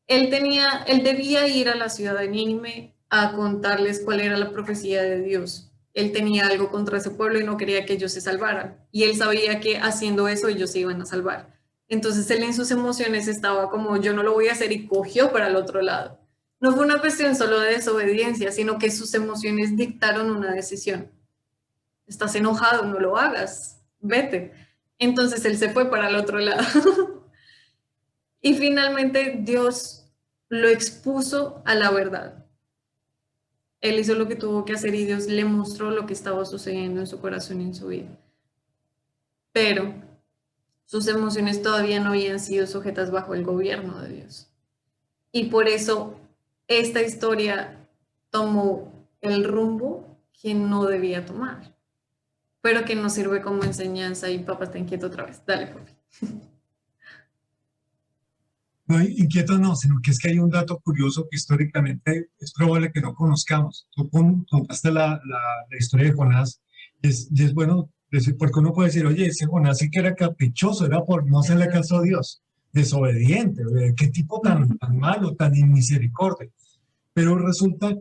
Speaker 1: Él debía ir a la ciudad de Nínive a contarles cuál era la profecía de Dios. Él tenía algo contra ese pueblo y no quería que ellos se salvaran. Y él sabía que haciendo eso ellos se iban a salvar. Entonces él en sus emociones estaba como, yo no lo voy a hacer, y cogió para el otro lado. No fue una cuestión solo de desobediencia, sino que sus emociones dictaron una decisión. Estás enojado, no lo hagas, vete. Entonces él se fue para el otro lado. Y finalmente Dios lo expuso a la verdad. Él hizo lo que tuvo que hacer y Dios le mostró lo que estaba sucediendo en su corazón y en su vida. Pero sus emociones todavía no habían sido sujetas bajo el gobierno de Dios. Y por eso esta historia tomó el rumbo que no debía tomar, pero que nos sirve como enseñanza. Y papá está inquieto otra vez. Dale, papi.
Speaker 3: No, inquieto no, sino que es que hay un dato curioso que históricamente es probable que no conozcamos. Tú contaste la historia de Jonás, y es bueno decir, porque uno puede decir, oye, ese Jonás sí que era caprichoso, era por no hacerle caso a Dios, desobediente, qué tipo tan malo, tan inmisericordia. Pero resulta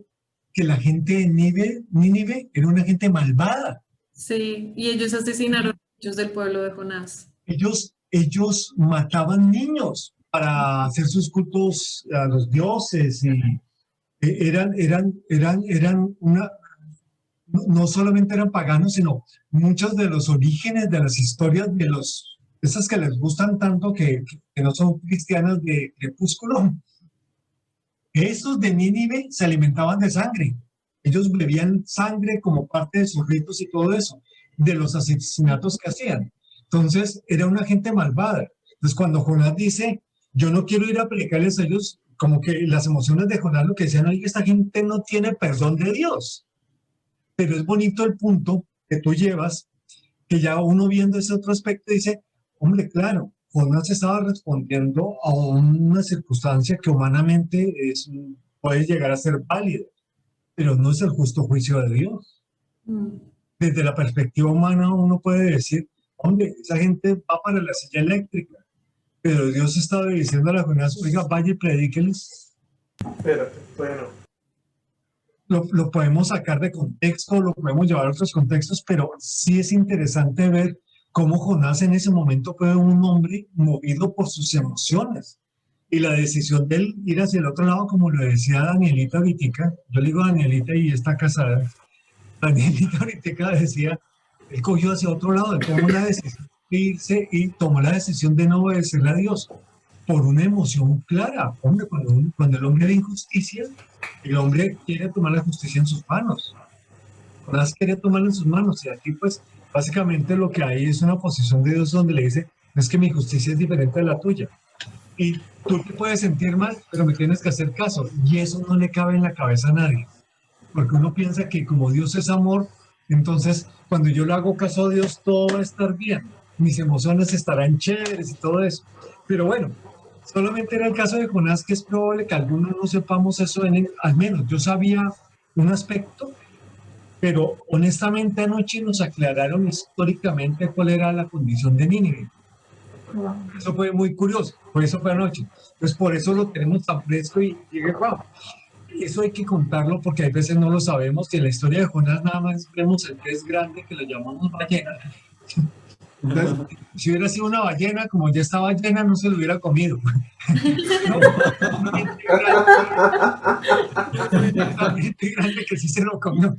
Speaker 3: que la gente de Nínive era una gente malvada.
Speaker 1: Sí, y ellos asesinaron a muchos del pueblo de Jonás.
Speaker 3: Ellos mataban niños para hacer sus cultos a los dioses y eran una, no solamente eran paganos, sino muchos de los orígenes de las historias de esas que les gustan tanto que no son cristianas de Crepúsculo. Esos de Nínive se alimentaban de sangre. Ellos bebían sangre como parte de sus ritos y todo eso, de los asesinatos que hacían. Entonces, era una gente malvada. Entonces, cuando Jonás dice, yo no quiero ir a predicarles a ellos, como que las emociones de Jonás lo que decían, oye, esta gente no tiene perdón de Dios. Pero es bonito el punto que tú llevas, que ya uno viendo ese otro aspecto dice, hombre, claro, Jonás estaba respondiendo a una circunstancia que humanamente puede llegar a ser válida, pero no es el justo juicio de Dios. Desde la perspectiva humana uno puede decir, hombre, esa gente va para la silla eléctrica, pero Dios estaba diciendo a la Jonás, oiga, vaya y predíqueles.
Speaker 6: Espérate, bueno.
Speaker 3: Lo podemos sacar de contexto, lo podemos llevar a otros contextos, pero sí es interesante ver cómo Jonás en ese momento fue un hombre movido por sus emociones. Y la decisión de él ir hacia el otro lado, como lo decía Danielita Vitica, yo le digo Danielita y está casada, Danielita Vitica decía, él cogió hacia otro lado, él tomó la decisión de irse y tomó la decisión de no obedecerle a Dios por una emoción clara. Hombre, cuando el hombre ve injusticia, el hombre quiere tomar la justicia en sus manos. Jonás quiere tomarla en sus manos y aquí pues básicamente lo que hay es una posición de Dios donde le dice, es que mi justicia es diferente de la tuya. Y tú te puedes sentir mal, pero me tienes que hacer caso. Y eso no le cabe en la cabeza a nadie. Porque uno piensa que como Dios es amor, entonces cuando yo le hago caso a Dios, todo va a estar bien. Mis emociones estarán chéveres y todo eso. Pero bueno, solamente era el caso de Jonás, que es probable que algunos no sepamos eso, al menos yo sabía un aspecto, pero honestamente anoche nos aclararon históricamente cuál era la condición de Nínive. Eso fue muy curioso, por eso fue anoche. Entonces por eso lo tenemos tan fresco y dije, wow, eso hay que contarlo porque hay veces no lo sabemos y en la historia de Jonás nada más vemos el pez grande que lo llamamos ballena. Entonces, si hubiera sido una ballena, como ya estaba llena, no se lo hubiera comido. Tan grande que sí se lo comió.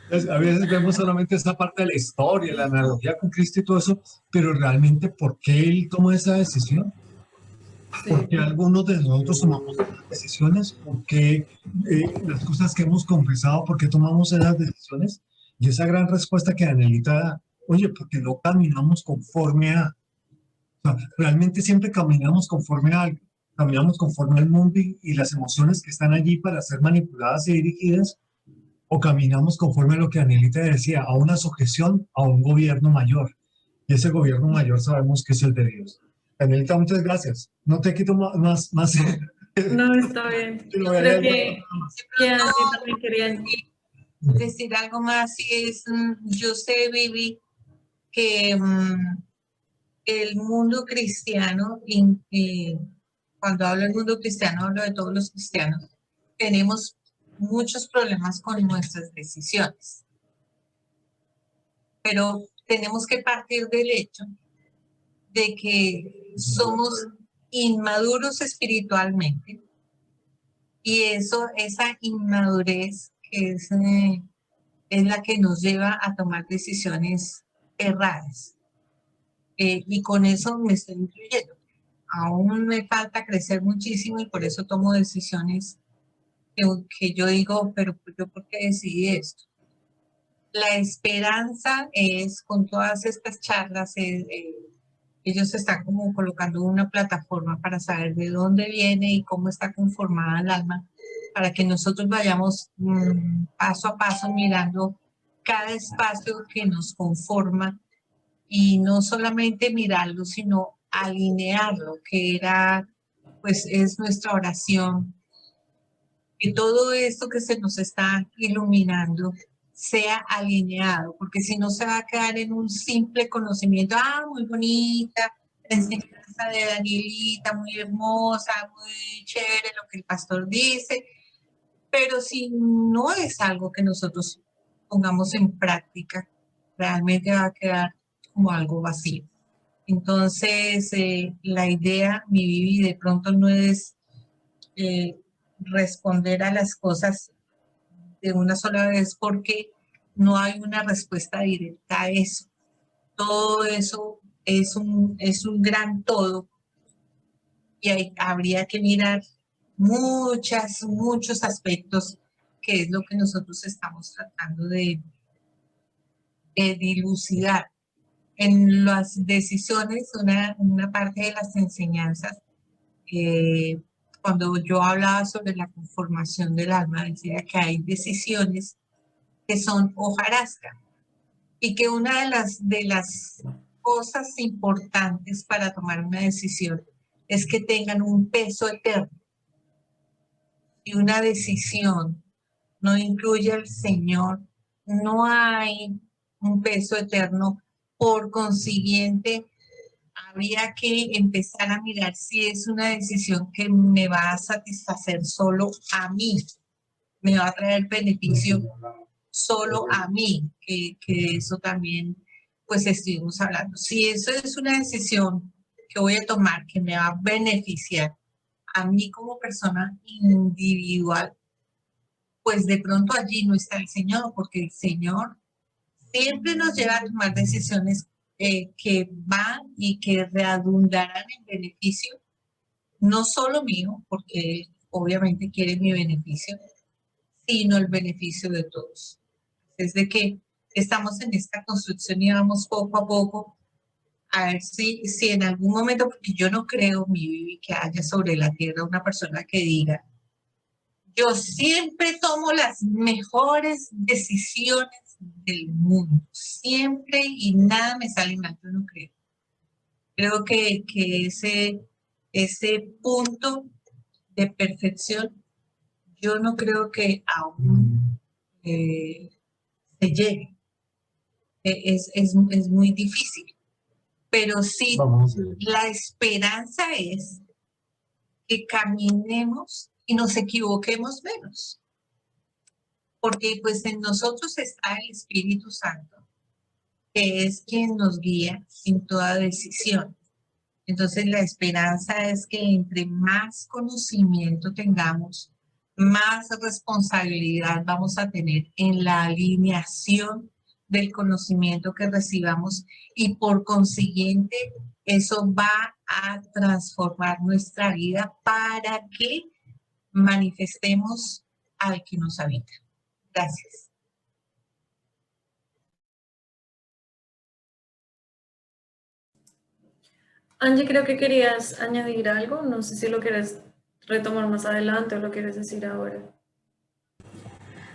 Speaker 3: Entonces, a veces vemos solamente esa parte de la historia, la analogía con Cristo y todo eso, pero realmente, ¿por qué él tomó esa decisión?
Speaker 1: Sí.
Speaker 3: ¿Por qué algunos de nosotros tomamos decisiones? ¿Por qué las cosas que hemos confesado, por qué tomamos esas decisiones? Y esa gran respuesta que Danielita da, oye, porque no caminamos conforme a... O sea, realmente siempre caminamos conforme a algo, caminamos conforme al mundo y las emociones que están allí para ser manipuladas y dirigidas o caminamos conforme a lo que Anelita decía, a una sujeción a un gobierno mayor. Y ese gobierno mayor sabemos que es el de Dios. Anelita, muchas gracias. No te quito más.
Speaker 1: No, está bien.
Speaker 3: Pero voy a
Speaker 1: Creo
Speaker 3: leer
Speaker 1: que Angie también quería...
Speaker 4: Decir algo más, y es, yo sé, Vivi, que el mundo cristiano, cuando hablo del mundo cristiano, hablo de todos los cristianos, tenemos muchos problemas con nuestras decisiones. Pero tenemos que partir del hecho de que somos inmaduros espiritualmente, y esa inmadurez que es la que nos lleva a tomar decisiones erradas. Y con eso me estoy incluyendo. Aún me falta crecer muchísimo y por eso tomo decisiones que yo digo, pero yo ¿por qué decidí esto? La esperanza es, con todas estas charlas, ellos están como colocando una plataforma para saber de dónde viene y cómo está conformada el alma, para que nosotros vayamos paso a paso mirando cada espacio que nos conforma, y no solamente mirarlo, sino alinearlo, que era, pues es nuestra oración, que todo esto que se nos está iluminando sea alineado, porque si no se va a quedar en un simple conocimiento, muy bonita, la enseñanza de Danielita, muy hermosa, muy chévere lo que el pastor dice, pero si no es algo que nosotros pongamos en práctica, realmente va a quedar como algo vacío. Entonces, la idea, mi Vivi, de pronto no es responder a las cosas de una sola vez, porque no hay una respuesta directa a eso. Todo eso es un gran todo, y habría que mirar muchos aspectos, que es lo que nosotros estamos tratando de dilucidar. En las decisiones, una parte de las enseñanzas, cuando yo hablaba sobre la conformación del alma, decía que hay decisiones que son hojarasca, y que una de las cosas importantes para tomar una decisión es que tengan un peso eterno. Y una decisión no incluye al Señor, no hay un peso eterno. Por consiguiente, habría que empezar a mirar si es una decisión que me va a satisfacer solo a mí, me va a traer beneficio solo a mí, que eso también pues estuvimos hablando. Si eso es una decisión que voy a tomar que me va a beneficiar a mí como persona individual, pues de pronto allí no está el Señor, porque el Señor siempre nos lleva a tomar decisiones que van y que redundarán en beneficio, no solo mío, porque Él obviamente quiere mi beneficio, sino el beneficio de todos. Es de que estamos en esta construcción y vamos poco a poco a ver si en algún momento, porque yo no creo, mi Vivi, que haya sobre la tierra una persona que diga, yo siempre tomo las mejores decisiones del mundo, siempre, y nada me sale mal. Yo no creo. Creo que ese punto de perfección, yo no creo que aún se llegue. Es muy difícil. Pero sí, la esperanza es que caminemos y nos equivoquemos menos. Porque pues en nosotros está el Espíritu Santo, que es quien nos guía en toda decisión. Entonces la esperanza es que entre más conocimiento tengamos, más responsabilidad vamos a tener en la alineación del conocimiento que recibamos, y por consiguiente eso va a transformar nuestra vida para que manifestemos al que nos habita. Gracias.
Speaker 1: Angie, creo que querías añadir algo. No sé si lo quieres retomar más adelante o lo quieres decir ahora.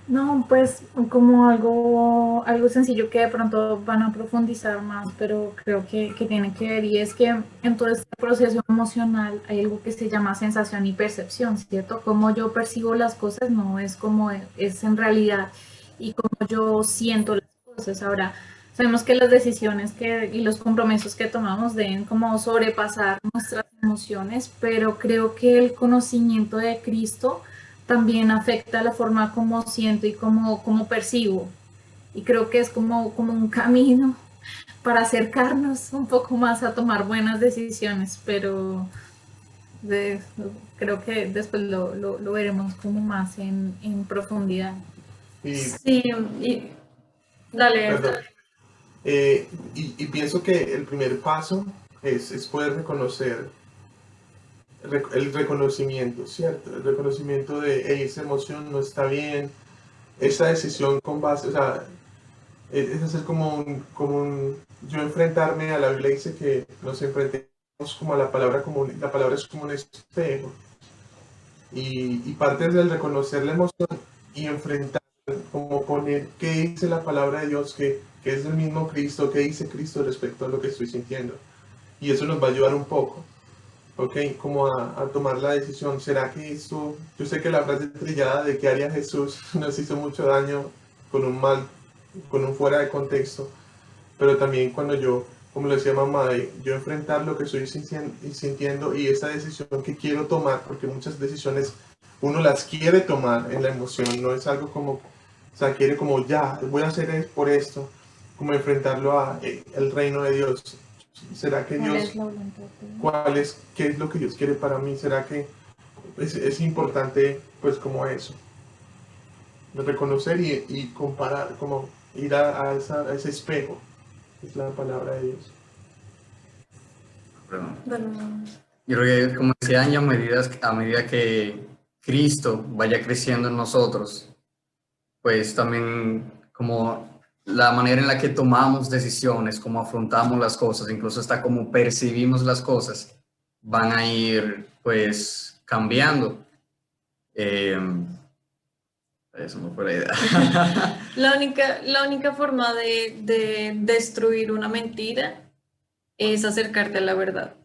Speaker 5: No, pues como algo sencillo que de pronto van a profundizar más, pero creo que tiene que ver, y es que en todo este proceso emocional hay algo que se llama sensación y percepción, ¿cierto? Como yo percibo las cosas no es como es en realidad, y como yo siento las cosas. Ahora, sabemos que las decisiones y los compromisos que tomamos deben como sobrepasar nuestras emociones, pero creo que el conocimiento de Cristo también afecta la forma como siento y como percibo. Y creo que es como un camino para acercarnos un poco más a tomar buenas decisiones, pero de, creo que después lo veremos como más en profundidad.
Speaker 6: Y,
Speaker 1: Sí, y dale.
Speaker 6: perdón, y pienso que el primer paso es poder reconocer el reconocimiento, ¿cierto? El reconocimiento de, hey, esa emoción no está bien, esa decisión con base, o sea, es hacer yo enfrentarme a la Biblia dice que nos enfrentemos como a la palabra es como un espejo. Y parte del reconocer la emoción y enfrentar, como poner qué dice la palabra de Dios, que es el mismo Cristo, qué dice Cristo respecto a lo que estoy sintiendo. Y eso nos va a ayudar un poco, ¿ok? Como a tomar la decisión. ¿Será que esto, yo sé que la frase trillada de qué haría Jesús nos hizo mucho daño con un fuera de contexto, pero también cuando yo, como le decía mamá, yo enfrentar lo que estoy sintiendo y esa decisión que quiero tomar, porque muchas decisiones uno las quiere tomar en la emoción, no es algo como, o sea, quiere como ya, voy a hacer por esto, como enfrentarlo a el reino de Dios. ¿Será que Dios, qué es lo que Dios quiere para mí? ¿Será que es importante, pues, como eso? Reconocer y comparar, como ir a ese espejo, es la palabra de Dios.
Speaker 2: Yo creo que, como decía Anya, a medida que Cristo vaya creciendo en nosotros, pues también como la manera en la que tomamos decisiones, cómo afrontamos las cosas, incluso hasta cómo percibimos las cosas, van a ir pues cambiando. Eso no fue la idea.
Speaker 1: La única forma de destruir una mentira es acercarte a la verdad.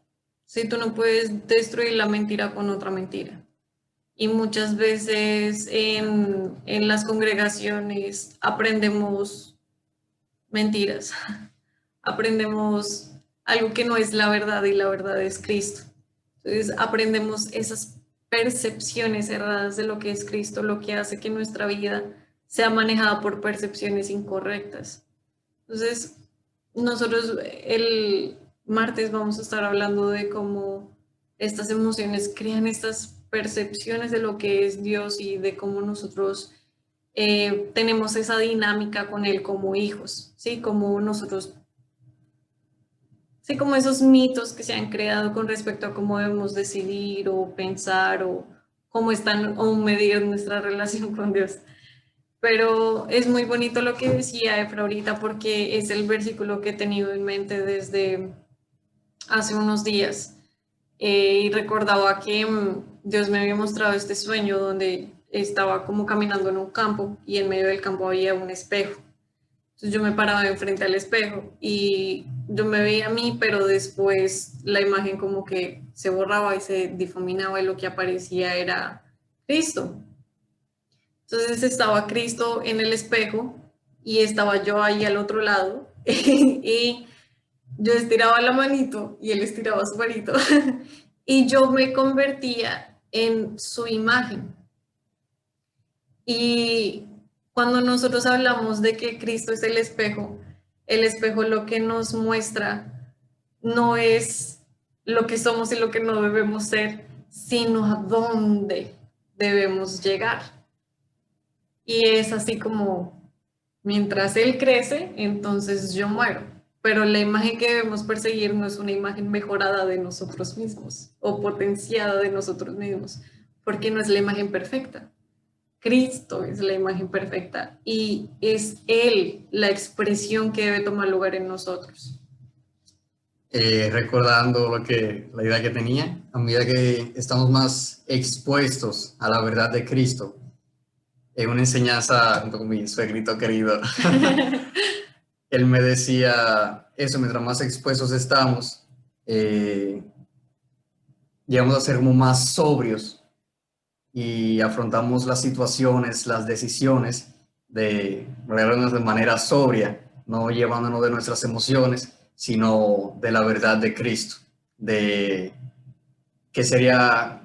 Speaker 1: Si tú no puedes destruir la mentira con otra mentira. Y muchas veces en las congregaciones aprendemos mentiras, aprendemos algo que no es la verdad y la verdad es Cristo. Entonces aprendemos esas percepciones erradas de lo que es Cristo, lo que hace que nuestra vida sea manejada por percepciones incorrectas. Entonces, nosotros el martes vamos a estar hablando de cómo estas emociones crean estas percepciones de lo que es Dios y de cómo nosotros tenemos esa dinámica con Él como hijos, ¿sí? Como nosotros, sí, como esos mitos que se han creado con respecto a cómo debemos decidir o pensar o cómo están o medir nuestra relación con Dios. Pero es muy bonito lo que decía Efra ahorita porque es el versículo que he tenido en mente desde hace unos días. Y recordaba que Dios me había mostrado este sueño donde estaba como caminando en un campo y en medio del campo había un espejo. Entonces yo me paraba enfrente al espejo y yo me veía a mí, pero después la imagen como que se borraba y se difuminaba y lo que aparecía era Cristo. Entonces estaba Cristo en el espejo y estaba yo ahí al otro lado y yo estiraba la manito y él estiraba su manito y yo me convertía en su imagen. Y cuando nosotros hablamos de que Cristo es el espejo lo que nos muestra no es lo que somos y lo que no debemos ser, sino a dónde debemos llegar. Y es así como, mientras Él crece, entonces yo muero. Pero la imagen que debemos perseguir no es una imagen mejorada de nosotros mismos o potenciada de nosotros mismos, porque no es la imagen perfecta. Cristo es la imagen perfecta y es Él la expresión que debe tomar lugar en nosotros.
Speaker 2: Recordando la idea que tenía, a medida que estamos más expuestos a la verdad de Cristo, en una enseñanza junto con mi suegrito querido, él me decía eso, mientras más expuestos estamos, llegamos a ser como más sobrios y afrontamos las situaciones, las decisiones de manera sobria, no llevándonos de nuestras emociones, sino de la verdad de Cristo, de que sería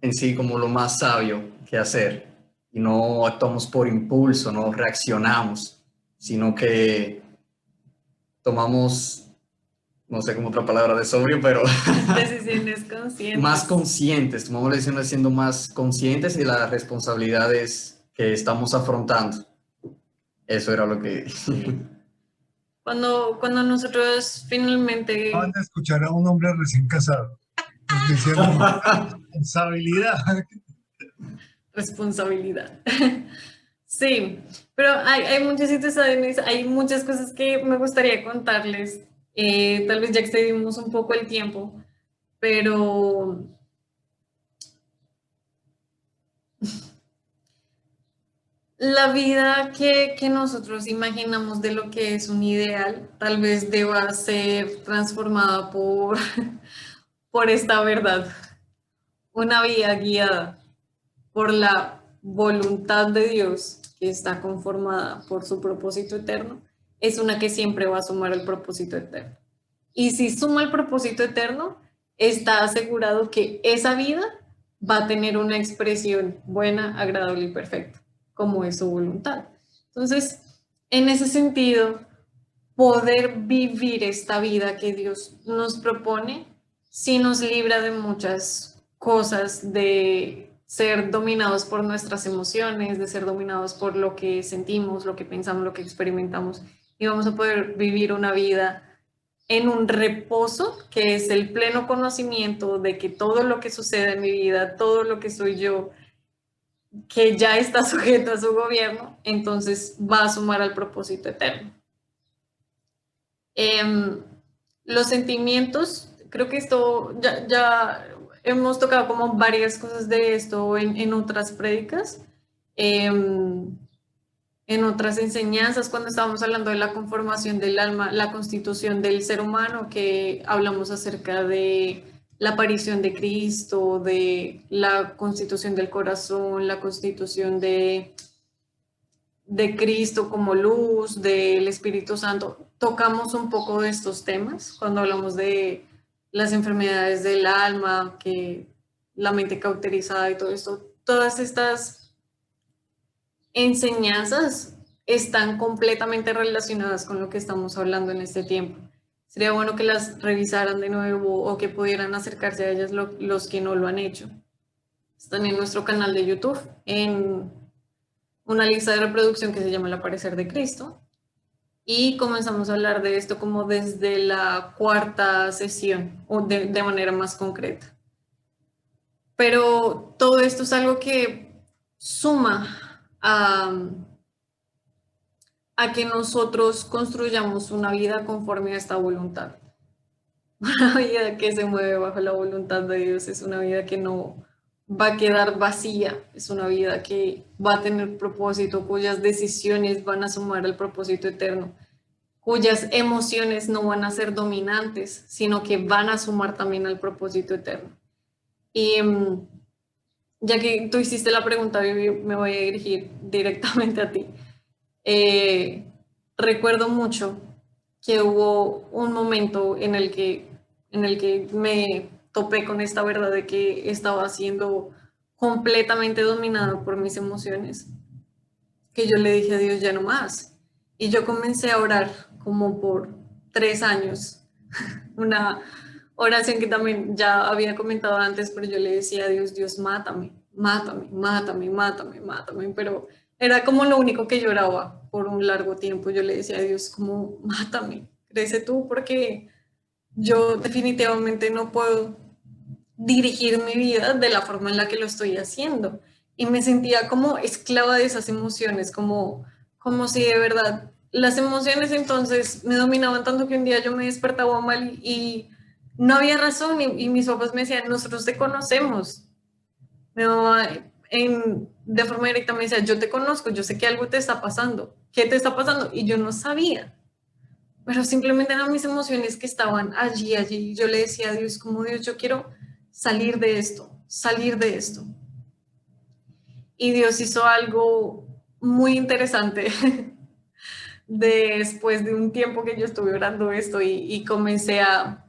Speaker 2: en sí como lo más sabio que hacer. Y no actuamos por impulso, no reaccionamos, sino que tomamos, no sé cómo otra palabra de sobrio, pero
Speaker 1: Decisiones conscientes.
Speaker 2: más conscientes, tomamos la decisión de siendo más conscientes de las responsabilidades que estamos afrontando. Eso era lo que...
Speaker 1: Cuando nosotros finalmente...
Speaker 3: Acaban de escuchar a un hombre recién casado diciendo responsabilidad.
Speaker 1: Responsabilidad. Sí, pero hay muchas situaciones, hay muchas cosas que me gustaría contarles. Tal vez ya excedimos un poco el tiempo, pero la vida que nosotros imaginamos de lo que es un ideal, tal vez deba ser transformada por esta verdad. Una vida guiada por la voluntad de Dios, que está conformada por su propósito eterno, es una que siempre va a sumar el propósito eterno. Y si suma el propósito eterno, está asegurado que esa vida va a tener una expresión buena, agradable y perfecta, como es su voluntad. Entonces, en ese sentido, poder vivir esta vida que Dios nos propone, sí nos libra de muchas cosas, de ser dominados por nuestras emociones, de ser dominados por lo que sentimos, lo que pensamos, lo que experimentamos, y vamos a poder vivir una vida en un reposo, que es el pleno conocimiento de que todo lo que sucede en mi vida, todo lo que soy yo, que ya está sujeto a su gobierno, entonces va a sumar al propósito eterno. Los sentimientos, creo que esto ya hemos tocado como varias cosas de esto en otras prédicas, en otras enseñanzas, cuando estábamos hablando de la conformación del alma, la constitución del ser humano, que hablamos acerca de la aparición de Cristo, de la constitución del corazón, la constitución de Cristo como luz, del Espíritu Santo. Tocamos un poco de estos temas cuando hablamos de las enfermedades del alma, que la mente cauterizada y todo esto. Todas estas enseñanzas están completamente relacionadas con lo que estamos hablando en este tiempo. Sería bueno que las revisaran de nuevo o que pudieran acercarse a ellas los que no lo han hecho. Están en nuestro canal de YouTube, en una lista de reproducción que se llama El Aparecer de Cristo, y comenzamos a hablar de esto como desde la cuarta sesión, o de manera más concreta. Pero todo esto es algo que suma a que nosotros construyamos una vida conforme a esta voluntad. Una vida que se mueve bajo la voluntad de Dios es una vida que no va a quedar vacía, es una vida que va a tener propósito, cuyas decisiones van a sumar al propósito eterno, cuyas emociones no van a ser dominantes, sino que van a sumar también al propósito eterno. Y ya que tú hiciste la pregunta, me voy a dirigir directamente a ti. Recuerdo mucho que hubo un momento en el que me topé con esta verdad de que estaba siendo completamente dominada por mis emociones, que yo le dije a Dios, ya no más. Y yo comencé a orar como por 3 años, una oración que también ya había comentado antes, pero yo le decía a Dios, Dios, mátame, mátame, mátame, mátame, mátame, pero era como lo único que lloraba por un largo tiempo. Yo le decía a Dios como, mátame, crece tú, porque yo definitivamente no puedo dirigir mi vida de la forma en la que lo estoy haciendo. Y me sentía como esclava de esas emociones, como si de verdad las emociones entonces me dominaban tanto que un día yo me despertaba mal y no había razón, y mis papás me decían, nosotros te conocemos. Mi mamá de forma directa me decía, yo te conozco, yo sé que algo te está pasando. ¿Qué te está pasando? Y yo no sabía. Pero simplemente eran mis emociones que estaban allí. Y yo le decía a Dios, como Dios, yo quiero salir de esto, salir de esto. Y Dios hizo algo muy interesante después de un tiempo que yo estuve orando esto y comencé a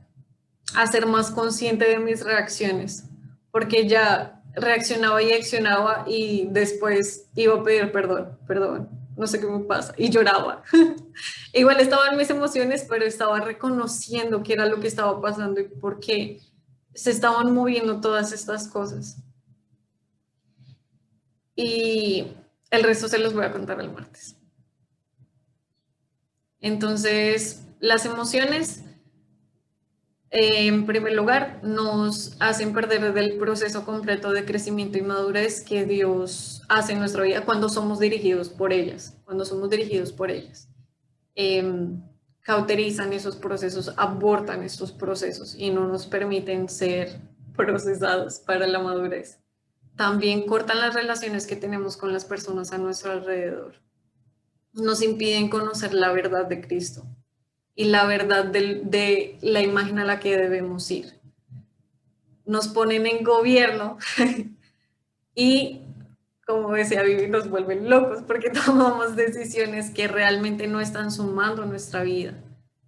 Speaker 1: ser más consciente de mis reacciones, porque ya reaccionaba y accionaba y después iba a pedir perdón, no sé qué me pasa, y lloraba. Igual estaban mis emociones, pero estaba reconociendo qué era lo que estaba pasando y por qué se estaban moviendo todas estas cosas. Y el resto se los voy a contar el martes. Entonces, las emociones, en primer lugar, nos hacen perder del proceso completo de crecimiento y madurez que Dios hace en nuestra vida cuando somos dirigidos por ellas, cauterizan esos procesos, abortan estos procesos y no nos permiten ser procesados para la madurez. También cortan las relaciones que tenemos con las personas a nuestro alrededor. Nos impiden conocer la verdad de Cristo y la verdad de la imagen a la que debemos ir. Nos ponen en gobierno y, como decía Vivi, nos vuelven locos porque tomamos decisiones que realmente no están sumando a nuestra vida,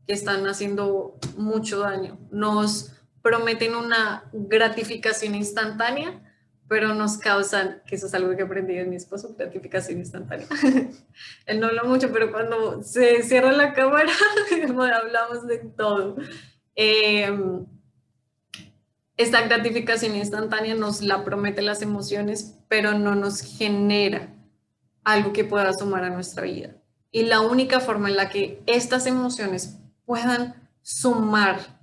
Speaker 1: que están haciendo mucho daño. Nos prometen una gratificación instantánea, pero nos causan, que eso es algo que aprendí de mi esposo, gratificación instantánea. Él no habla mucho, pero cuando se cierra la cámara, hablamos de todo. Esta gratificación instantánea nos la promete las emociones, pero no nos genera algo que pueda sumar a nuestra vida. Y la única forma en la que estas emociones puedan sumar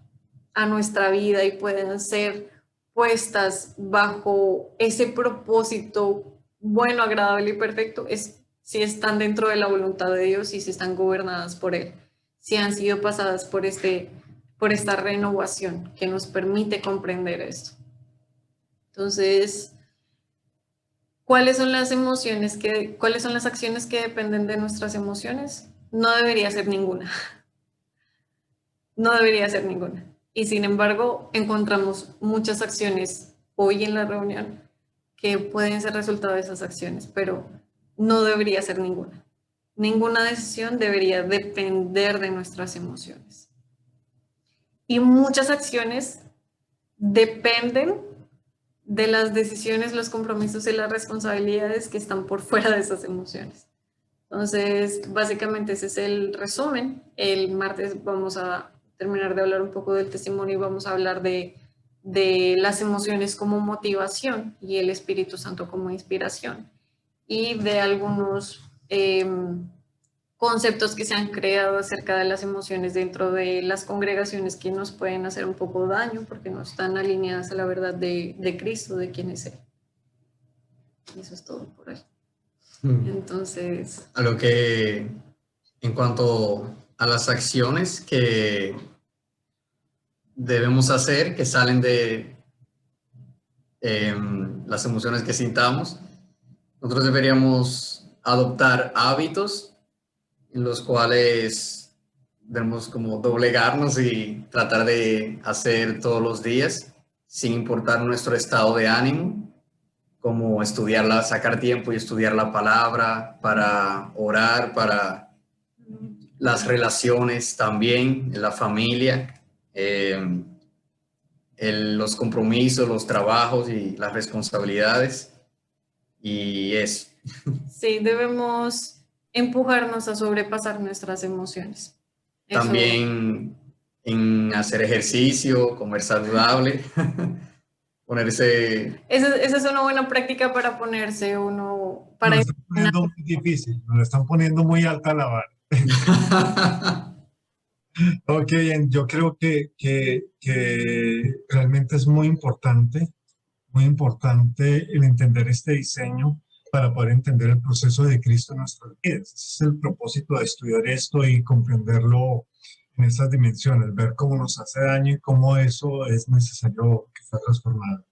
Speaker 1: a nuestra vida y puedan ser puestas bajo ese propósito bueno, agradable y perfecto es si están dentro de la voluntad de Dios y si están gobernadas por Él, si han sido pasadas por esta renovación que nos permite comprender esto. Entonces, ¿cuáles son las acciones que dependen de nuestras emociones? No debería ser ninguna. No debería ser ninguna. Y sin embargo, encontramos muchas acciones hoy en la reunión que pueden ser resultado de esas acciones, pero no debería ser ninguna. Ninguna decisión debería depender de nuestras emociones. Y muchas acciones dependen de las decisiones, los compromisos y las responsabilidades que están por fuera de esas emociones. Entonces, básicamente ese es el resumen. El martes vamos a terminar de hablar un poco del testimonio y vamos a hablar de las emociones como motivación y el Espíritu Santo como inspiración y de algunos conceptos que se han creado acerca de las emociones dentro de las congregaciones que nos pueden hacer un poco daño porque no están alineadas a la verdad de Cristo, de quién es Él. Eso es todo por hoy. Entonces...
Speaker 2: A lo que, en cuanto a las acciones que debemos hacer, que salen de las emociones que sintamos, nosotros deberíamos adoptar hábitos en los cuales debemos como doblegarnos y tratar de hacer todos los días, sin importar nuestro estado de ánimo, como estudiarla, sacar tiempo y estudiar la palabra, para orar, para las relaciones también, en la familia, los compromisos, los trabajos y las responsabilidades. Y eso.
Speaker 1: Sí, debemos empujarnos a sobrepasar nuestras emociones.
Speaker 2: También en hacer ejercicio, comer saludable, ponerse...
Speaker 1: Esa es una buena práctica para ponerse uno... Para
Speaker 3: lo están poniendo muy difícil, lo están poniendo muy alta la vara. Ok, yo creo que realmente es muy importante el entender este diseño para poder entender el proceso de Cristo en nuestras vidas. Ese es el propósito de estudiar esto y comprenderlo en estas dimensiones, ver cómo nos hace daño y cómo eso es necesario que sea transformado.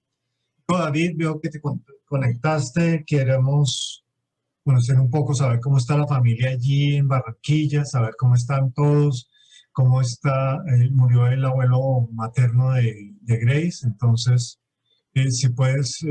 Speaker 3: David, veo que te conectaste. Queremos conocer un poco, saber cómo está la familia allí en Barranquilla, saber cómo están todos, cómo está, murió el abuelo materno de Grace. Entonces, si puedes